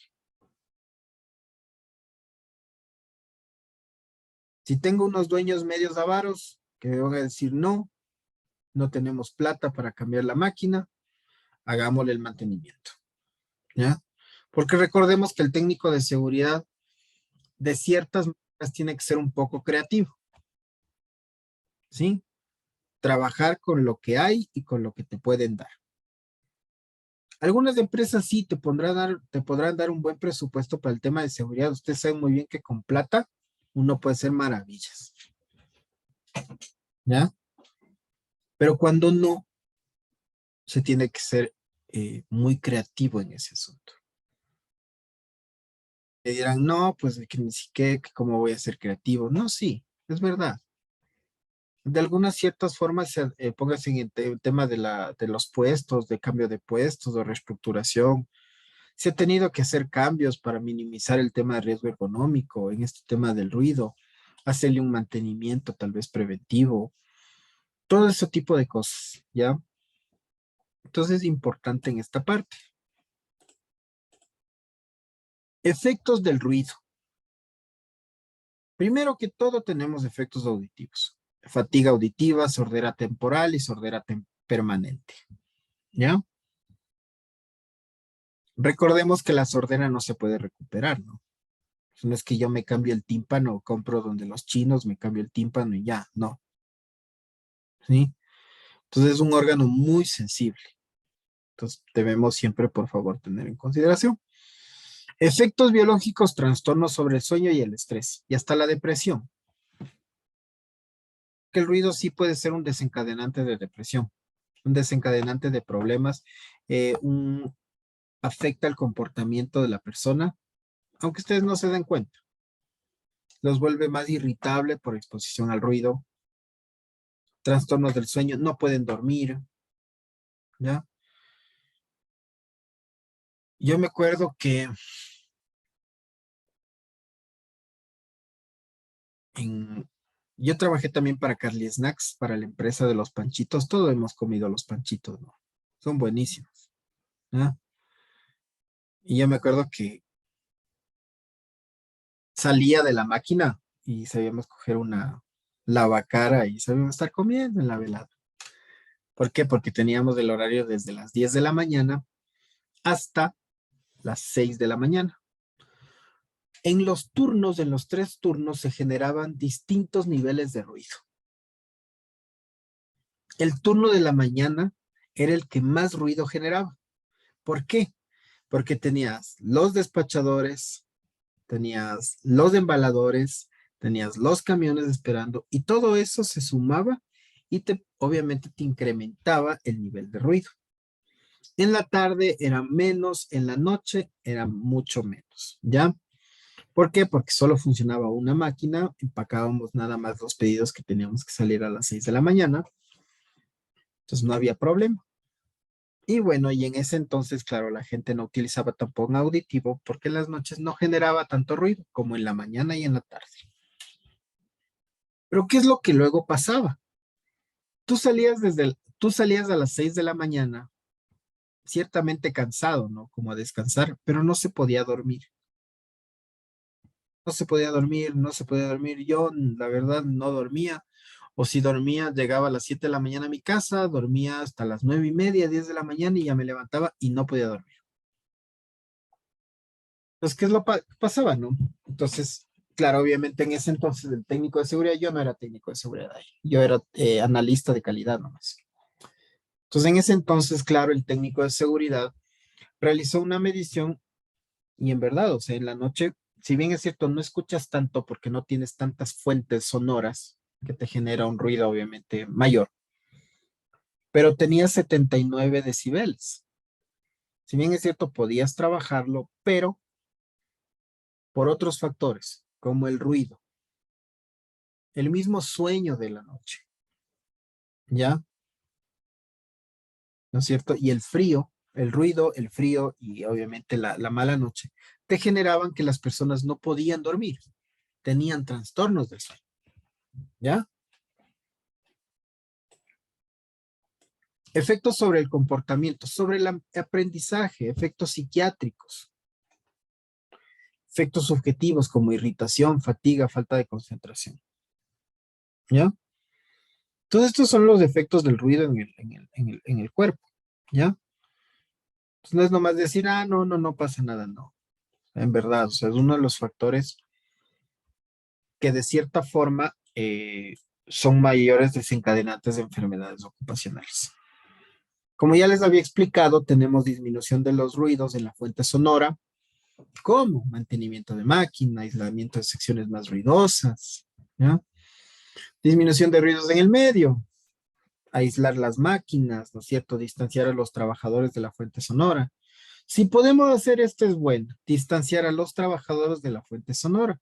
Si tengo unos dueños medios avaros que me van a decir no, no tenemos plata para cambiar la máquina, hagámosle el mantenimiento, ¿ya? Porque recordemos que el técnico de seguridad de ciertas maneras tiene que ser un poco creativo, ¿sí? Trabajar con lo que hay y con lo que te pueden dar. Algunas empresas sí te podrán dar un buen presupuesto para el tema de seguridad. Ustedes saben muy bien que con plata uno puede hacer maravillas, ¿ya? Pero cuando no, se tiene que ser muy creativo en ese asunto. Te dirán, no, pues que ni siquiera, que cómo voy a ser creativo. No, sí, es verdad. De algunas ciertas formas, póngase en el tema de los puestos, de cambio de puestos, de reestructuración. Se ha tenido que hacer cambios para minimizar el tema de riesgo económico, en este tema del ruido, hacerle un mantenimiento tal vez preventivo, todo ese tipo de cosas, ¿ya? Entonces es importante en esta parte. Efectos del ruido. Primero que todo tenemos efectos auditivos. Fatiga auditiva, sordera temporal y sordera permanente, ¿ya? Recordemos que la sordera no se puede recuperar, ¿no? No es que yo me cambie el tímpano, compro donde los chinos, me cambio el tímpano y ya, no. ¿Sí? Entonces es un órgano muy sensible. Entonces debemos siempre, por favor, tener en consideración. Efectos biológicos, trastornos sobre el sueño y el estrés, y hasta la depresión. Que el ruido sí puede ser un desencadenante de depresión, un desencadenante de problemas, afecta el comportamiento de la persona, aunque ustedes no se den cuenta. Los vuelve más irritable por exposición al ruido, trastornos del sueño, no pueden dormir, ¿ya? Yo me acuerdo que yo trabajé también para Carly Snacks, para la empresa de los panchitos. Todos hemos comido los panchitos, ¿no? Son buenísimos, ¿ya? Y yo me acuerdo que salía de la máquina y sabíamos coger una lavacara y sabíamos estar comiendo en la velada. ¿Por qué? Porque teníamos el horario desde las 10 de la mañana hasta las 6 de la mañana. En los turnos, en los 3 turnos, se generaban distintos niveles de ruido. El turno de la mañana era el que más ruido generaba. ¿Por qué? porque tenías los despachadores, tenías los embaladores, tenías los camiones esperando y todo eso se sumaba y obviamente te incrementaba el nivel de ruido. En la tarde era menos, en la noche era mucho menos, ¿ya? ¿Por qué? Porque solo funcionaba una máquina, empacábamos nada más los pedidos que teníamos que salir a las 6 de la mañana, entonces no había problema. Y bueno, y en ese entonces, claro, la gente no utilizaba tampoco un auditivo porque en las noches no generaba tanto ruido como en la mañana y en la tarde. Pero ¿qué es lo que luego pasaba? Tú salías a las 6 de la mañana, ciertamente cansado, ¿no? Como a descansar, pero no se podía dormir. No se podía dormir, no se podía dormir. Yo, la verdad, no dormía. O si dormía, llegaba a las 7 de la mañana a mi casa, dormía hasta las 9:30, 10 de la mañana y ya me levantaba y no podía dormir. Entonces, ¿qué es lo que pasaba, no? Entonces, claro, obviamente en ese entonces el técnico de seguridad, yo no era técnico de seguridad ahí. Yo era analista de calidad nomás. Entonces, en ese entonces, claro, el técnico de seguridad realizó una medición y en verdad, o sea, en la noche, si bien es cierto, no escuchas tanto porque no tienes tantas fuentes sonoras que te genera un ruido obviamente mayor, pero tenías 79 decibeles. Si bien es cierto, podías trabajarlo, pero por otros factores, como el ruido, el mismo sueño de la noche, ¿ya? ¿No es cierto? Y el frío, el ruido, el frío y obviamente la mala noche, te generaban que las personas no podían dormir, tenían trastornos del sueño, ¿ya? Efectos sobre el comportamiento, sobre el aprendizaje, efectos psiquiátricos, efectos subjetivos como irritación, fatiga, falta de concentración, ¿ya? Todos estos son los efectos del ruido en el cuerpo, ¿ya? Pues no es nomás decir, no pasa nada, no. En verdad, o sea, es uno de los factores que de cierta forma son mayores desencadenantes de enfermedades ocupacionales. Como ya les había explicado, tenemos disminución de los ruidos en la fuente sonora, como mantenimiento de máquina, aislamiento de secciones más ruidosas, ¿ya? Disminución de ruidos en el medio, aislar las máquinas, ¿no es cierto? Distanciar a los trabajadores de la fuente sonora. Si podemos hacer esto es bueno, distanciar a los trabajadores de la fuente sonora,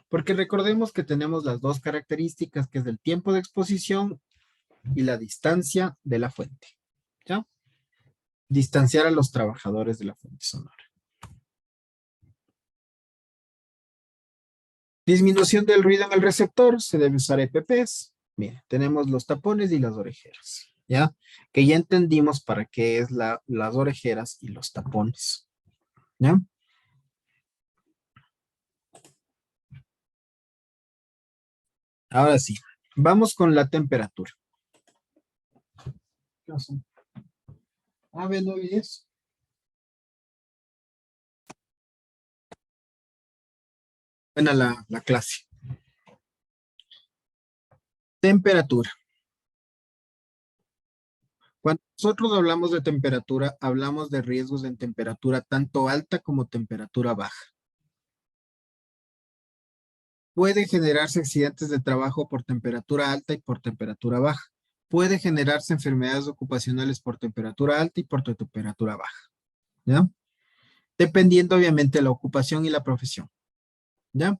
porque recordemos que tenemos las dos características, que es el tiempo de exposición y la distancia de la fuente, ¿ya? Distanciar a los trabajadores de la fuente sonora. Disminución del ruido en el receptor, se debe usar EPPs. Mire, tenemos los tapones y las orejeras, ¿ya? Que ya entendimos para qué es las orejeras y los tapones, ¿ya? Ahora sí, vamos con la temperatura. ¿Qué pasó? Ve, no vi eso. Buena la clase. Temperatura. Cuando nosotros hablamos de temperatura, hablamos de riesgos en temperatura tanto alta como temperatura baja. Puede generarse accidentes de trabajo por temperatura alta y por temperatura baja. Puede generarse enfermedades ocupacionales por temperatura alta y por temperatura baja, ¿ya? Dependiendo obviamente de la ocupación y la profesión, ¿ya?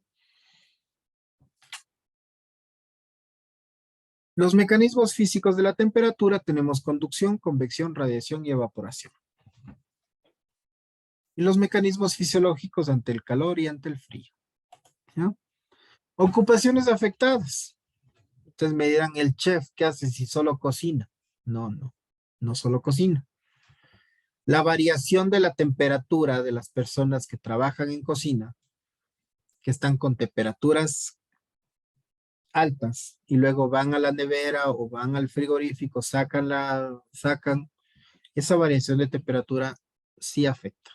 Los mecanismos físicos de la temperatura tenemos conducción, convección, radiación y evaporación. Y los mecanismos fisiológicos ante el calor y ante el frío, ¿ya? Ocupaciones afectadas. Ustedes me dirán, el chef, ¿qué hace si solo cocina? No solo cocina. La variación de la temperatura de las personas que trabajan en cocina, que están con temperaturas altas y luego van a la nevera o van al frigorífico, sacan esa variación de temperatura sí afecta,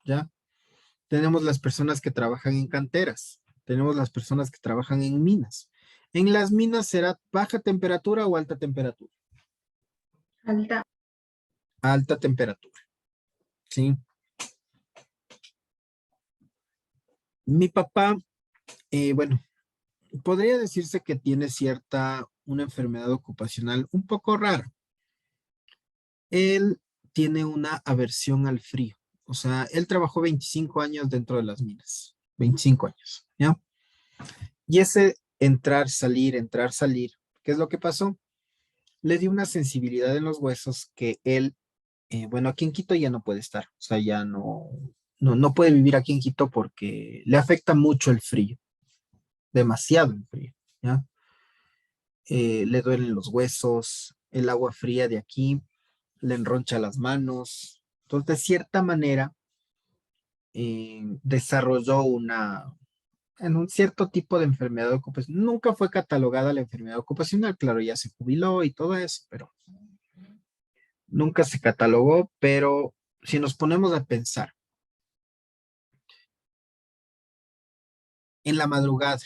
¿ya? Tenemos las personas que trabajan en canteras, tenemos las personas que trabajan en minas. En las minas será baja temperatura o alta temperatura. Alta. Alta temperatura, ¿sí? Mi papá, bueno, podría decirse que tiene una enfermedad ocupacional un poco rara. Él tiene una aversión al frío. O sea, él trabajó 25 años dentro de las minas. 25 años, ¿ya? Y ese entrar, salir, ¿qué es lo que pasó? Le dio una sensibilidad en los huesos que él, bueno, aquí en Quito ya no puede estar. O sea, ya no puede vivir aquí en Quito porque le afecta mucho el frío. Demasiado el frío, ¿ya? Le duelen los huesos, el agua fría de aquí le enroncha las manos. Entonces, de cierta manera, desarrolló en un cierto tipo de enfermedad ocupacional. Nunca fue catalogada la enfermedad ocupacional, claro, ya se jubiló y todo eso, pero nunca se catalogó. Pero si nos ponemos a pensar, en la madrugada,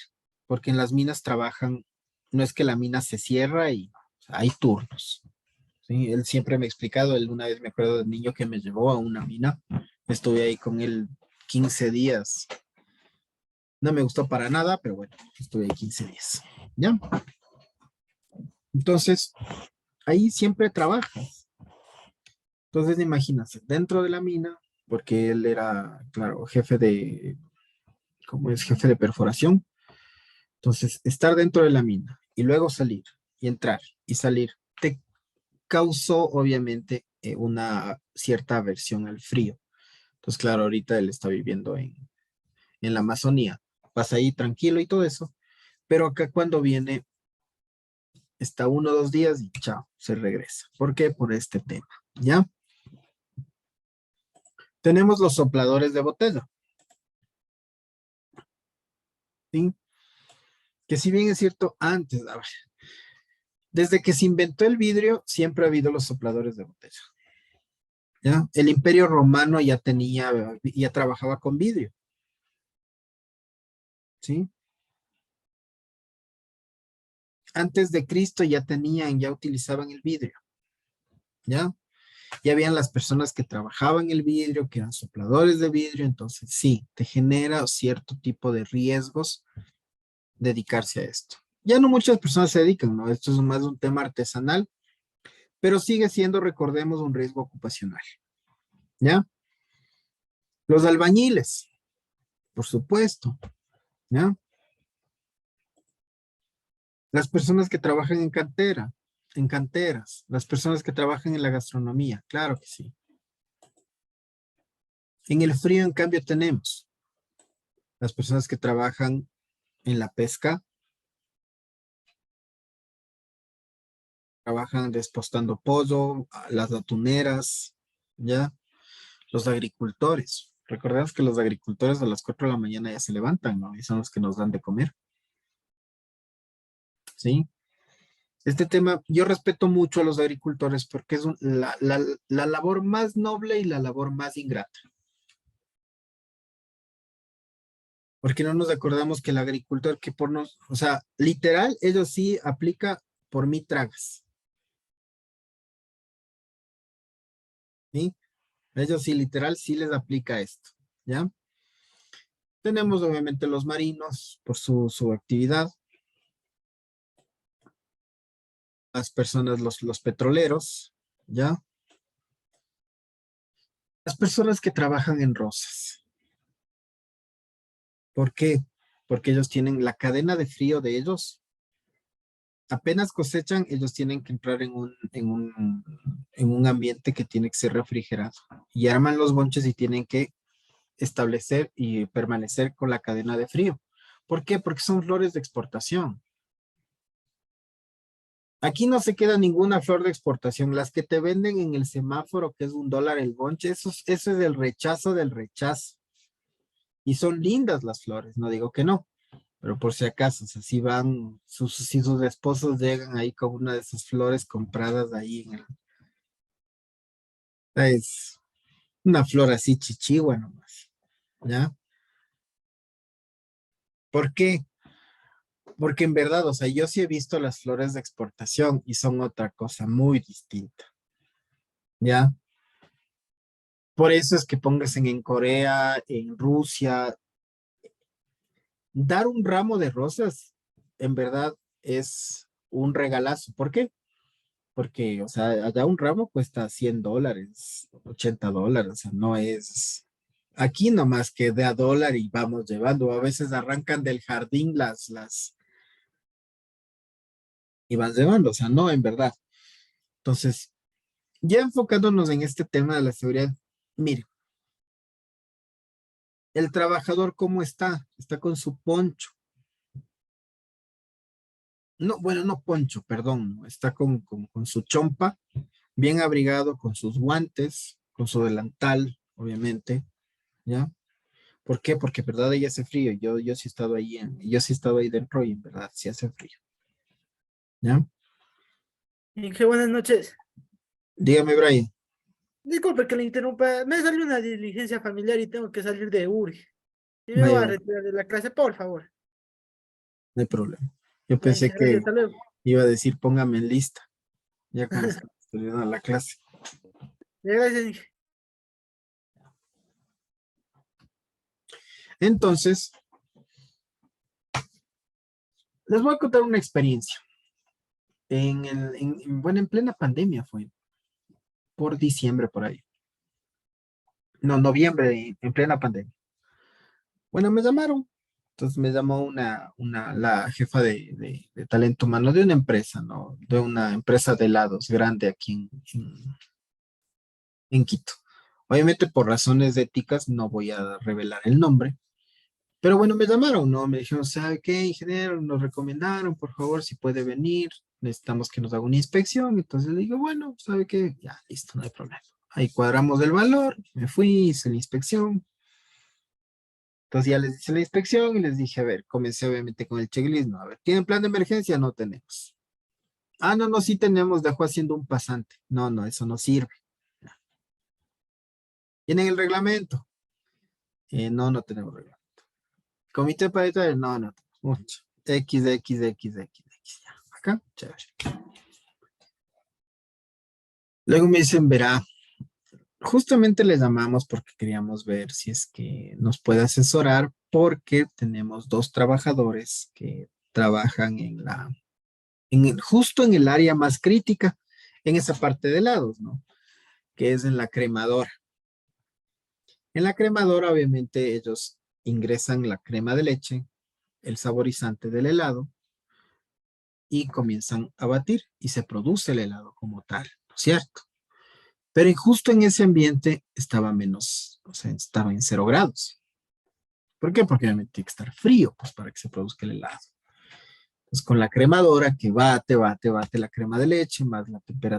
porque en las minas trabajan, no es que la mina se cierra y o sea, hay turnos. ¿Sí? Él siempre me ha explicado, él una vez me acuerdo del niño que me llevó a una mina, estuve ahí con él 15 días, no me gustó para nada, pero bueno, estuve ahí 15 días, ¿ya? Entonces, ahí siempre trabajas. Entonces, imagínate, dentro de la mina, porque él era, claro, como es jefe de perforación, entonces, estar dentro de la mina y luego salir y entrar y salir, te causó obviamente una cierta aversión al frío. Entonces, claro, ahorita él está viviendo en la Amazonía, pasa ahí tranquilo y todo eso, pero acá cuando viene, está 1 o 2 días y chao, se regresa. ¿Por qué? Por este tema, ¿ya? Tenemos los sopladores de botella, ¿sí? Que si bien es cierto, antes, a ver, desde que se inventó el vidrio, siempre ha habido los sopladores de botella, ¿ya? El Imperio Romano ya trabajaba con vidrio, ¿sí? Antes de Cristo ya utilizaban el vidrio, ¿ya? Ya habían las personas que trabajaban el vidrio, que eran sopladores de vidrio, entonces sí, te genera cierto tipo de riesgos dedicarse a esto. Ya no muchas personas se dedican, ¿no? Esto es más un tema artesanal, pero sigue siendo, recordemos, un riesgo ocupacional, ¿ya? Los albañiles, por supuesto, ¿ya? Las personas que trabajan en canteras, las personas que trabajan en la gastronomía, claro que sí. En el frío, en cambio, tenemos las personas que trabajan en la pesca, trabajan despostando pollo, las atuneras, ¿ya? Los agricultores. Recordemos que los agricultores a las 4 de la mañana ya se levantan, ¿no? Y son los que nos dan de comer, ¿sí? Este tema, yo respeto mucho a los agricultores porque es la labor más noble y la labor más ingrata. Porque no nos acordamos que el agricultor o sea, literal, ellos sí aplica por mí tragas, ¿sí? Ellos sí, literal, sí les aplica esto, ¿ya? Tenemos obviamente los marinos por su actividad, las personas, los petroleros, ¿ya? Las personas que trabajan en rosas. ¿Por qué? Porque ellos tienen la cadena de frío de ellos. Apenas cosechan, ellos tienen que entrar en un ambiente que tiene que ser refrigerado. Y arman los bonches y tienen que establecer y permanecer con la cadena de frío. ¿Por qué? Porque son flores de exportación. Aquí no se queda ninguna flor de exportación. Las que te venden en el semáforo, que es $1 el bonche, eso es el rechazo del rechazo. Y son lindas las flores, no digo que no, pero por si acaso, o sea, si sus esposos llegan ahí con una de esas flores compradas ahí es una flor así chichigua nomás, ¿ya? ¿Por qué? Porque en verdad, o sea, yo sí he visto las flores de exportación y son otra cosa muy distinta, ¿ya? Por eso es que pongas en Corea, en Rusia, dar un ramo de rosas, en verdad, es un regalazo. ¿Por qué? Porque, o sea, allá un ramo cuesta $100, $80, o sea, no es aquí nomás que de a dólar y vamos llevando. A veces arrancan del jardín y van llevando, o sea, no, en verdad. Entonces, ya enfocándonos en este tema de la seguridad, mire, el trabajador, ¿cómo está? Está con su poncho. No, bueno, no poncho, perdón, no, está con su chompa, bien abrigado, con sus guantes, con su delantal, obviamente, ¿ya? ¿Por qué? Porque, en verdad, ahí hace frío. Yo sí he estado ahí yo sí he estado ahí dentro y en verdad sí hace frío, ¿ya? Qué buenas noches. Dígame, Brian, Disculpe que le interrumpa. Me salió una diligencia familiar y tengo que salir de URI. Y me voy vaya, a vaya, retirar de la clase, por favor. no hay problema. Yo pensé Gracias, gracias, que hasta luego. iba a decir póngame en lista, ya cuando estaba estudiando la clase. Gracias. Entonces, les voy a contar una experiencia. Bueno, en plena pandemia fue, por diciembre por ahí. No, noviembre, en plena pandemia. Bueno, me llamaron. Entonces me llamó la jefa de talento humano de una empresa, ¿no? De una empresa de helados grande aquí en Quito. Obviamente por razones éticas no voy a revelar el nombre, pero bueno, me llamaron, ¿no? Me dijeron, ¿sabe qué, ingeniero? Nos recomendaron, por favor, si puede venir, necesitamos que nos haga una inspección. Entonces le digo, bueno, ¿sabe qué? Ya, listo, no hay problema. Ahí cuadramos el valor, me fui, hice la inspección. Entonces ya les hice la inspección y les dije, a ver, comencé obviamente con el checklist, ¿no? A ver, ¿tienen plan de emergencia? No tenemos. Ah, no, no, sí tenemos, dejó haciendo un pasante. No, no, eso no sirve. ¿Tienen el reglamento? No, no tenemos reglamento. Comité paritario, no, no tenemos. Mucho. X. Ya. Acá, chévere. Luego me dicen, verá, justamente les llamamos porque queríamos ver si es que nos puede asesorar porque tenemos dos trabajadores que trabajan justo en el área más crítica, en esa parte de helados, ¿no? Que es en la cremadora. En la cremadora, obviamente, ellos ingresan la crema de leche, el saborizante del helado y comienzan a batir y se produce el helado como tal, ¿no es cierto? Pero justo en ese ambiente estaba menos, o sea, estaba en 0 grados. ¿Por qué? Porque obviamente tiene que estar frío, pues, para que se produzca el helado. Entonces, con la cremadora que bate la crema de leche, más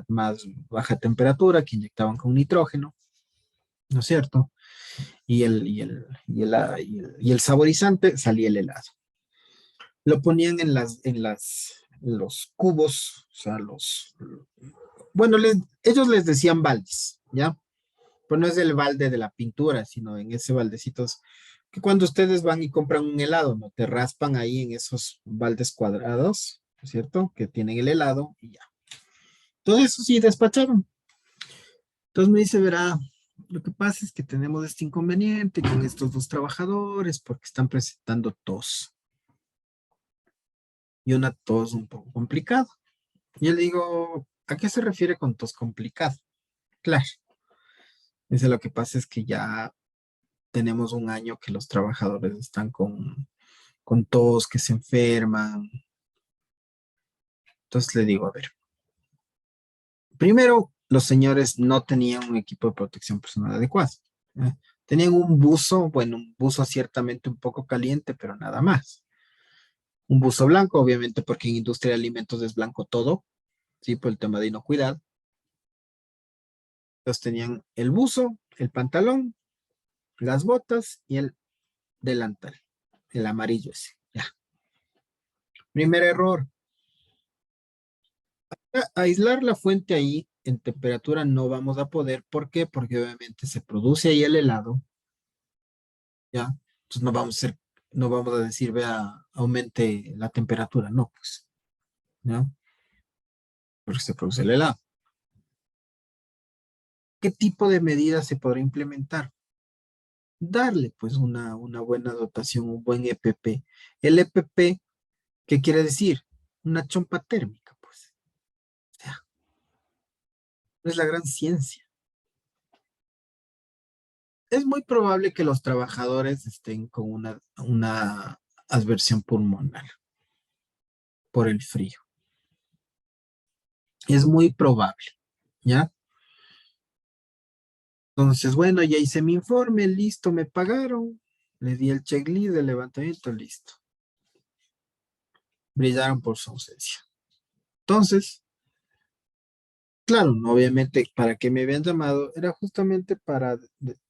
más baja temperatura que inyectaban con nitrógeno, ¿no es cierto? Y el saborizante, salía el helado. Lo ponían en los cubos, o sea, bueno, ellos les decían baldes, ¿ya? Pues no es el balde de la pintura, sino en ese baldecitos que cuando ustedes van y compran un helado, ¿no? Te raspan ahí en esos baldes cuadrados, ¿no es cierto? Que tienen el helado y ya. Todo eso sí despacharon. Entonces me dice, verá, lo que pasa es que tenemos este inconveniente con estos dos trabajadores porque están presentando tos. Y una tos un poco complicada. Y yo le digo, ¿a qué se refiere con tos complicada? Claro. Dice, lo que pasa es que ya tenemos un año que los trabajadores están con tos, que se enferman. Entonces le digo, a ver, primero, los señores no tenían un equipo de protección personal adecuado. ¿Eh? Tenían un buzo, bueno, un buzo ciertamente un poco caliente, pero nada más. Un buzo blanco, obviamente, porque en industria de alimentos es blanco todo, ¿sí? Por el tema de inocuidad. Entonces tenían el buzo, el pantalón, las botas y el delantal, el amarillo ese. Ya. Primer error. Aislar la fuente ahí en temperatura no vamos a poder. ¿Por qué? Porque obviamente se produce ahí el helado. ¿Ya? Entonces no vamos a decir, vea, aumente la temperatura. No, pues. ¿Ya? Porque se produce el helado. ¿Qué tipo de medidas se podrá implementar? darle pues una buena dotación, un buen EPP. El EPP, ¿qué quiere decir? Una chompa térmica, pues. O sea, no es la gran ciencia. Es muy probable que los trabajadores estén con una adversión pulmonar por el frío. Es muy probable, ¿ya? Entonces, bueno, ya hice mi informe, listo, me pagaron, le di el checklist de levantamiento, listo. Brillaron por su ausencia. Entonces, claro, no, obviamente, para que me habían llamado, era justamente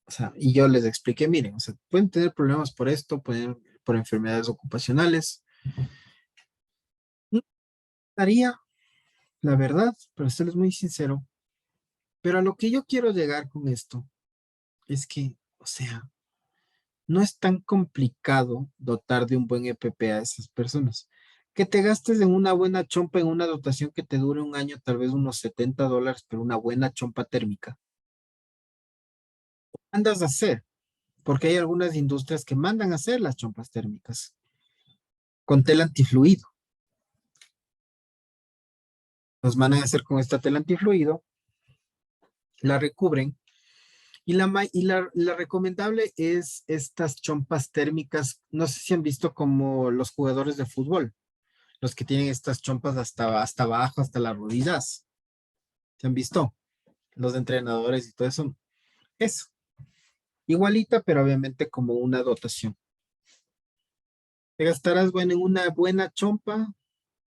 o sea, y yo les expliqué, miren, o sea, pueden tener problemas por esto, pueden por enfermedades ocupacionales. No haría, la verdad, para serles muy sincero, pero a lo que yo quiero llegar con esto es que, o sea, no es tan complicado dotar de un buen EPP a esas personas. Que te gastes en una buena chompa, en una dotación que te dure un año, tal vez unos $70, pero una buena chompa térmica. Andas a hacer, porque hay algunas industrias que mandan a hacer las chompas térmicas con tela antifluido. Los mandan a hacer con esta tela antifluido, la recubren y la recomendable es estas chompas térmicas. No sé si han visto como los jugadores de fútbol, los que tienen estas chompas hasta abajo, hasta las rodillas. ¿Se han visto? Los entrenadores y todo eso. Eso. Igualita, pero obviamente como una dotación. Te gastarás, bueno, en una buena chompa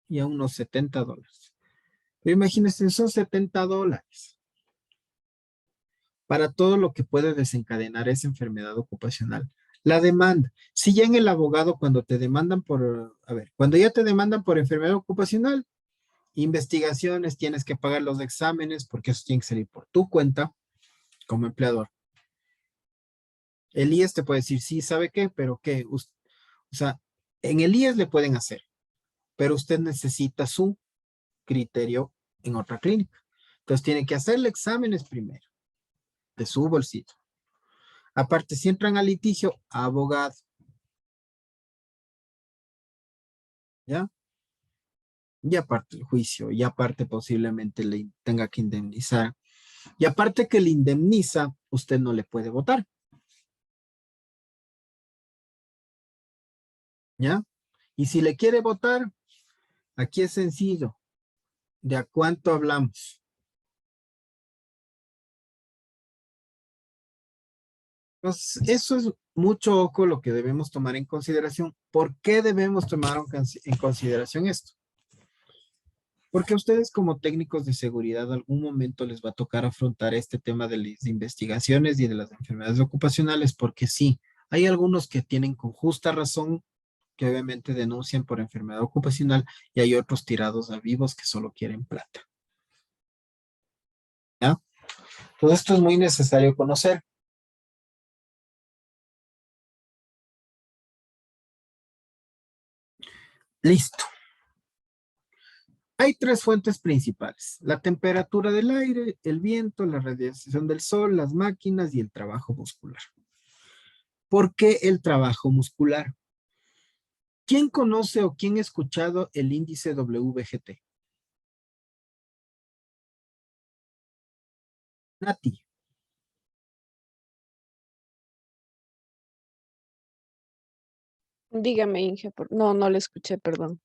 y a unos $70. Pero imagínense, son $70 para todo lo que puede desencadenar esa enfermedad ocupacional. La demanda. Si ya en el abogado, cuando te demandan cuando ya te demandan por enfermedad ocupacional, investigaciones, tienes que pagar los exámenes, porque eso tiene que salir por tu cuenta como empleador. El IES te puede decir, sí, ¿sabe qué? Pero qué, o sea, en el IES le pueden hacer, pero usted necesita su criterio en otra clínica. Entonces tiene que hacerle exámenes primero, de su bolsillo. Aparte, si entran a litigio, abogado. ¿Ya? Y aparte el juicio, y aparte posiblemente le tenga que indemnizar. Y aparte que le indemniza, usted no le puede votar. ¿Ya? Y si le quiere votar, aquí es sencillo. ¿De a cuánto hablamos? Entonces, eso es mucho ojo lo que debemos tomar en consideración. ¿Por qué debemos tomar en consideración esto? Porque a ustedes como técnicos de seguridad algún momento les va a tocar afrontar este tema de las investigaciones y de las enfermedades ocupacionales, porque sí, hay algunos que tienen con justa razón que obviamente denuncian por enfermedad ocupacional y hay otros tirados a vivos que solo quieren plata. ¿Ya? Todo esto es muy necesario conocer. Listo. Hay tres fuentes principales: la temperatura del aire, el viento, la radiación del sol, las máquinas y el trabajo muscular. ¿Por qué el trabajo muscular? ¿Quién conoce o quién ha escuchado el índice WGT? Nati, Dígame, Inge, no, no le escuché, perdón.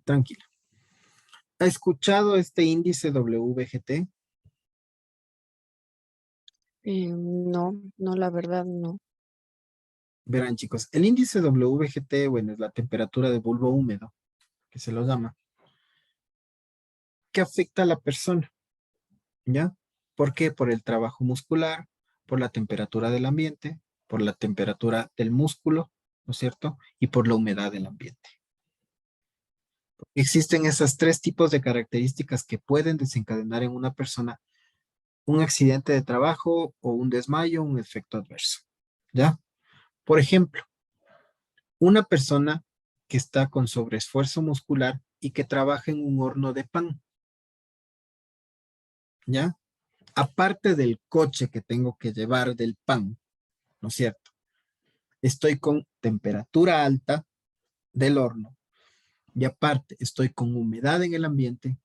tranquila. ¿Ha escuchado este índice WGT? No, no, la verdad no. Verán, chicos, el índice WGT, bueno, es la temperatura de bulbo húmedo, que se lo llama, que afecta a la persona, ¿ya? ¿Por qué? Por el trabajo muscular, por la temperatura del ambiente, por la temperatura del músculo, ¿no es cierto? Y por la humedad del ambiente. Existen esos tres tipos de características que pueden desencadenar en una persona un accidente de trabajo o un desmayo, un efecto adverso, ¿ya? Por ejemplo, una persona que está con sobreesfuerzo muscular y que trabaja en un horno de pan, ¿ya? Aparte del coche que tengo que llevar del pan, ¿no es cierto? estoy con temperatura alta del horno y aparte estoy con humedad en el ambiente.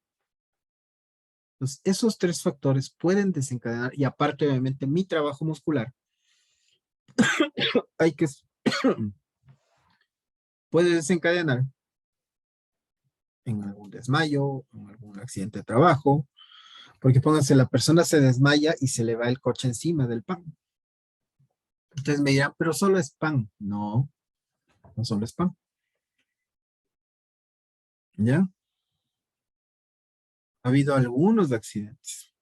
Entonces, esos tres factores pueden desencadenar, y aparte obviamente mi trabajo muscular, hay que puede desencadenar en algún desmayo, en algún accidente de trabajo, porque pónganse, la persona se desmaya y se le va el coche encima del pan. Ustedes me dirán, pero solo es pan. No, no solo es pan. ¿Ya? Ha habido algunos accidentes.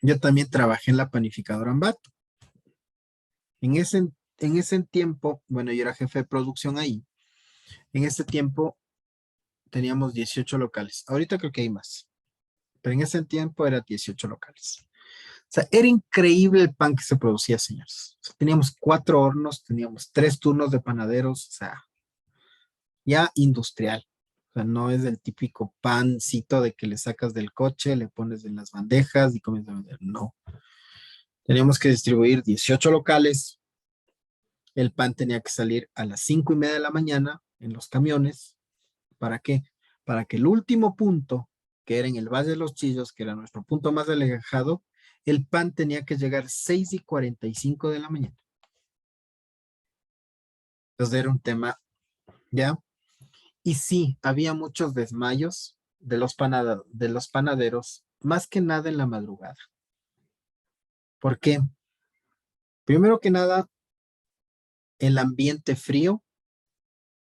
Yo también trabajé en la panificadora Ambato. En ese tiempo, bueno, yo era jefe de producción ahí. En ese tiempo teníamos 18 locales. Ahorita creo que hay más. Pero en ese tiempo era 18 locales. O sea, era increíble el pan que se producía, señores. O sea, teníamos 4 hornos, teníamos 3 turnos de panaderos, o sea, ya industrial. O sea, no es el típico pancito de que le sacas del coche, le pones en las bandejas y comienzas a vender. No. Teníamos que distribuir 18 locales. El pan tenía que salir a las 5:30 de la mañana en los camiones. ¿Para qué? Para que el último punto, que era en el Valle de los Chillos, que era nuestro punto más alejado, el pan tenía que llegar 6:45 de la mañana. Entonces era un tema, ¿ya? Y sí, había muchos desmayos de los panaderos, más que nada en la madrugada. ¿Por qué? Primero que nada, el ambiente frío,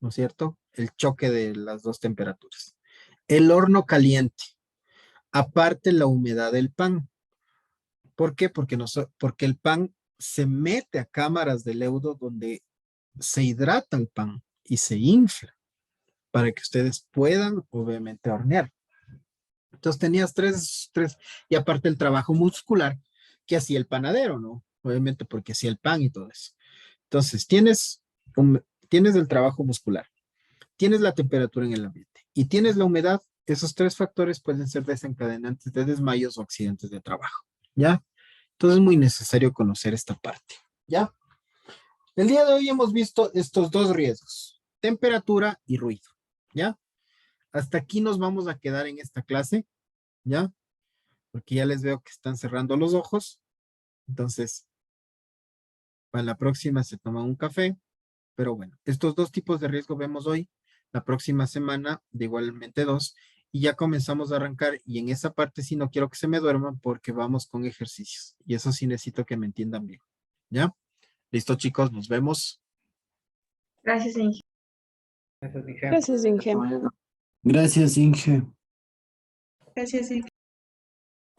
¿no es cierto? El choque de las dos temperaturas. El horno caliente. Aparte la humedad del pan. ¿Por qué? Porque el pan se mete a cámaras de leudo donde se hidrata el pan y se infla para que ustedes puedan, obviamente, hornear. Entonces tenías tres, y aparte el trabajo muscular que hacía el panadero, ¿no? Obviamente porque hacía el pan y todo eso. Entonces tienes el trabajo muscular, tienes la temperatura en el ambiente y tienes la humedad. Esos tres factores pueden ser desencadenantes de desmayos o accidentes de trabajo, ¿ya? Entonces es muy necesario conocer esta parte, ¿ya? El día de hoy hemos visto estos dos riesgos, temperatura y ruido, ¿ya? Hasta aquí nos vamos a quedar en esta clase, ¿ya? Porque ya les veo que están cerrando los ojos. Entonces, para la próxima se toman un café. Pero bueno, estos dos tipos de riesgo vemos hoy. La próxima semana, de igualmente 2. Y ya comenzamos a arrancar. Y en esa parte sí no quiero que se me duerman porque vamos con ejercicios. Y eso sí necesito que me entiendan bien. ¿Ya? Listo, chicos, nos vemos. Gracias, Inge. Eso dije. Gracias, Inge. Gracias, Inge. Gracias, Inge.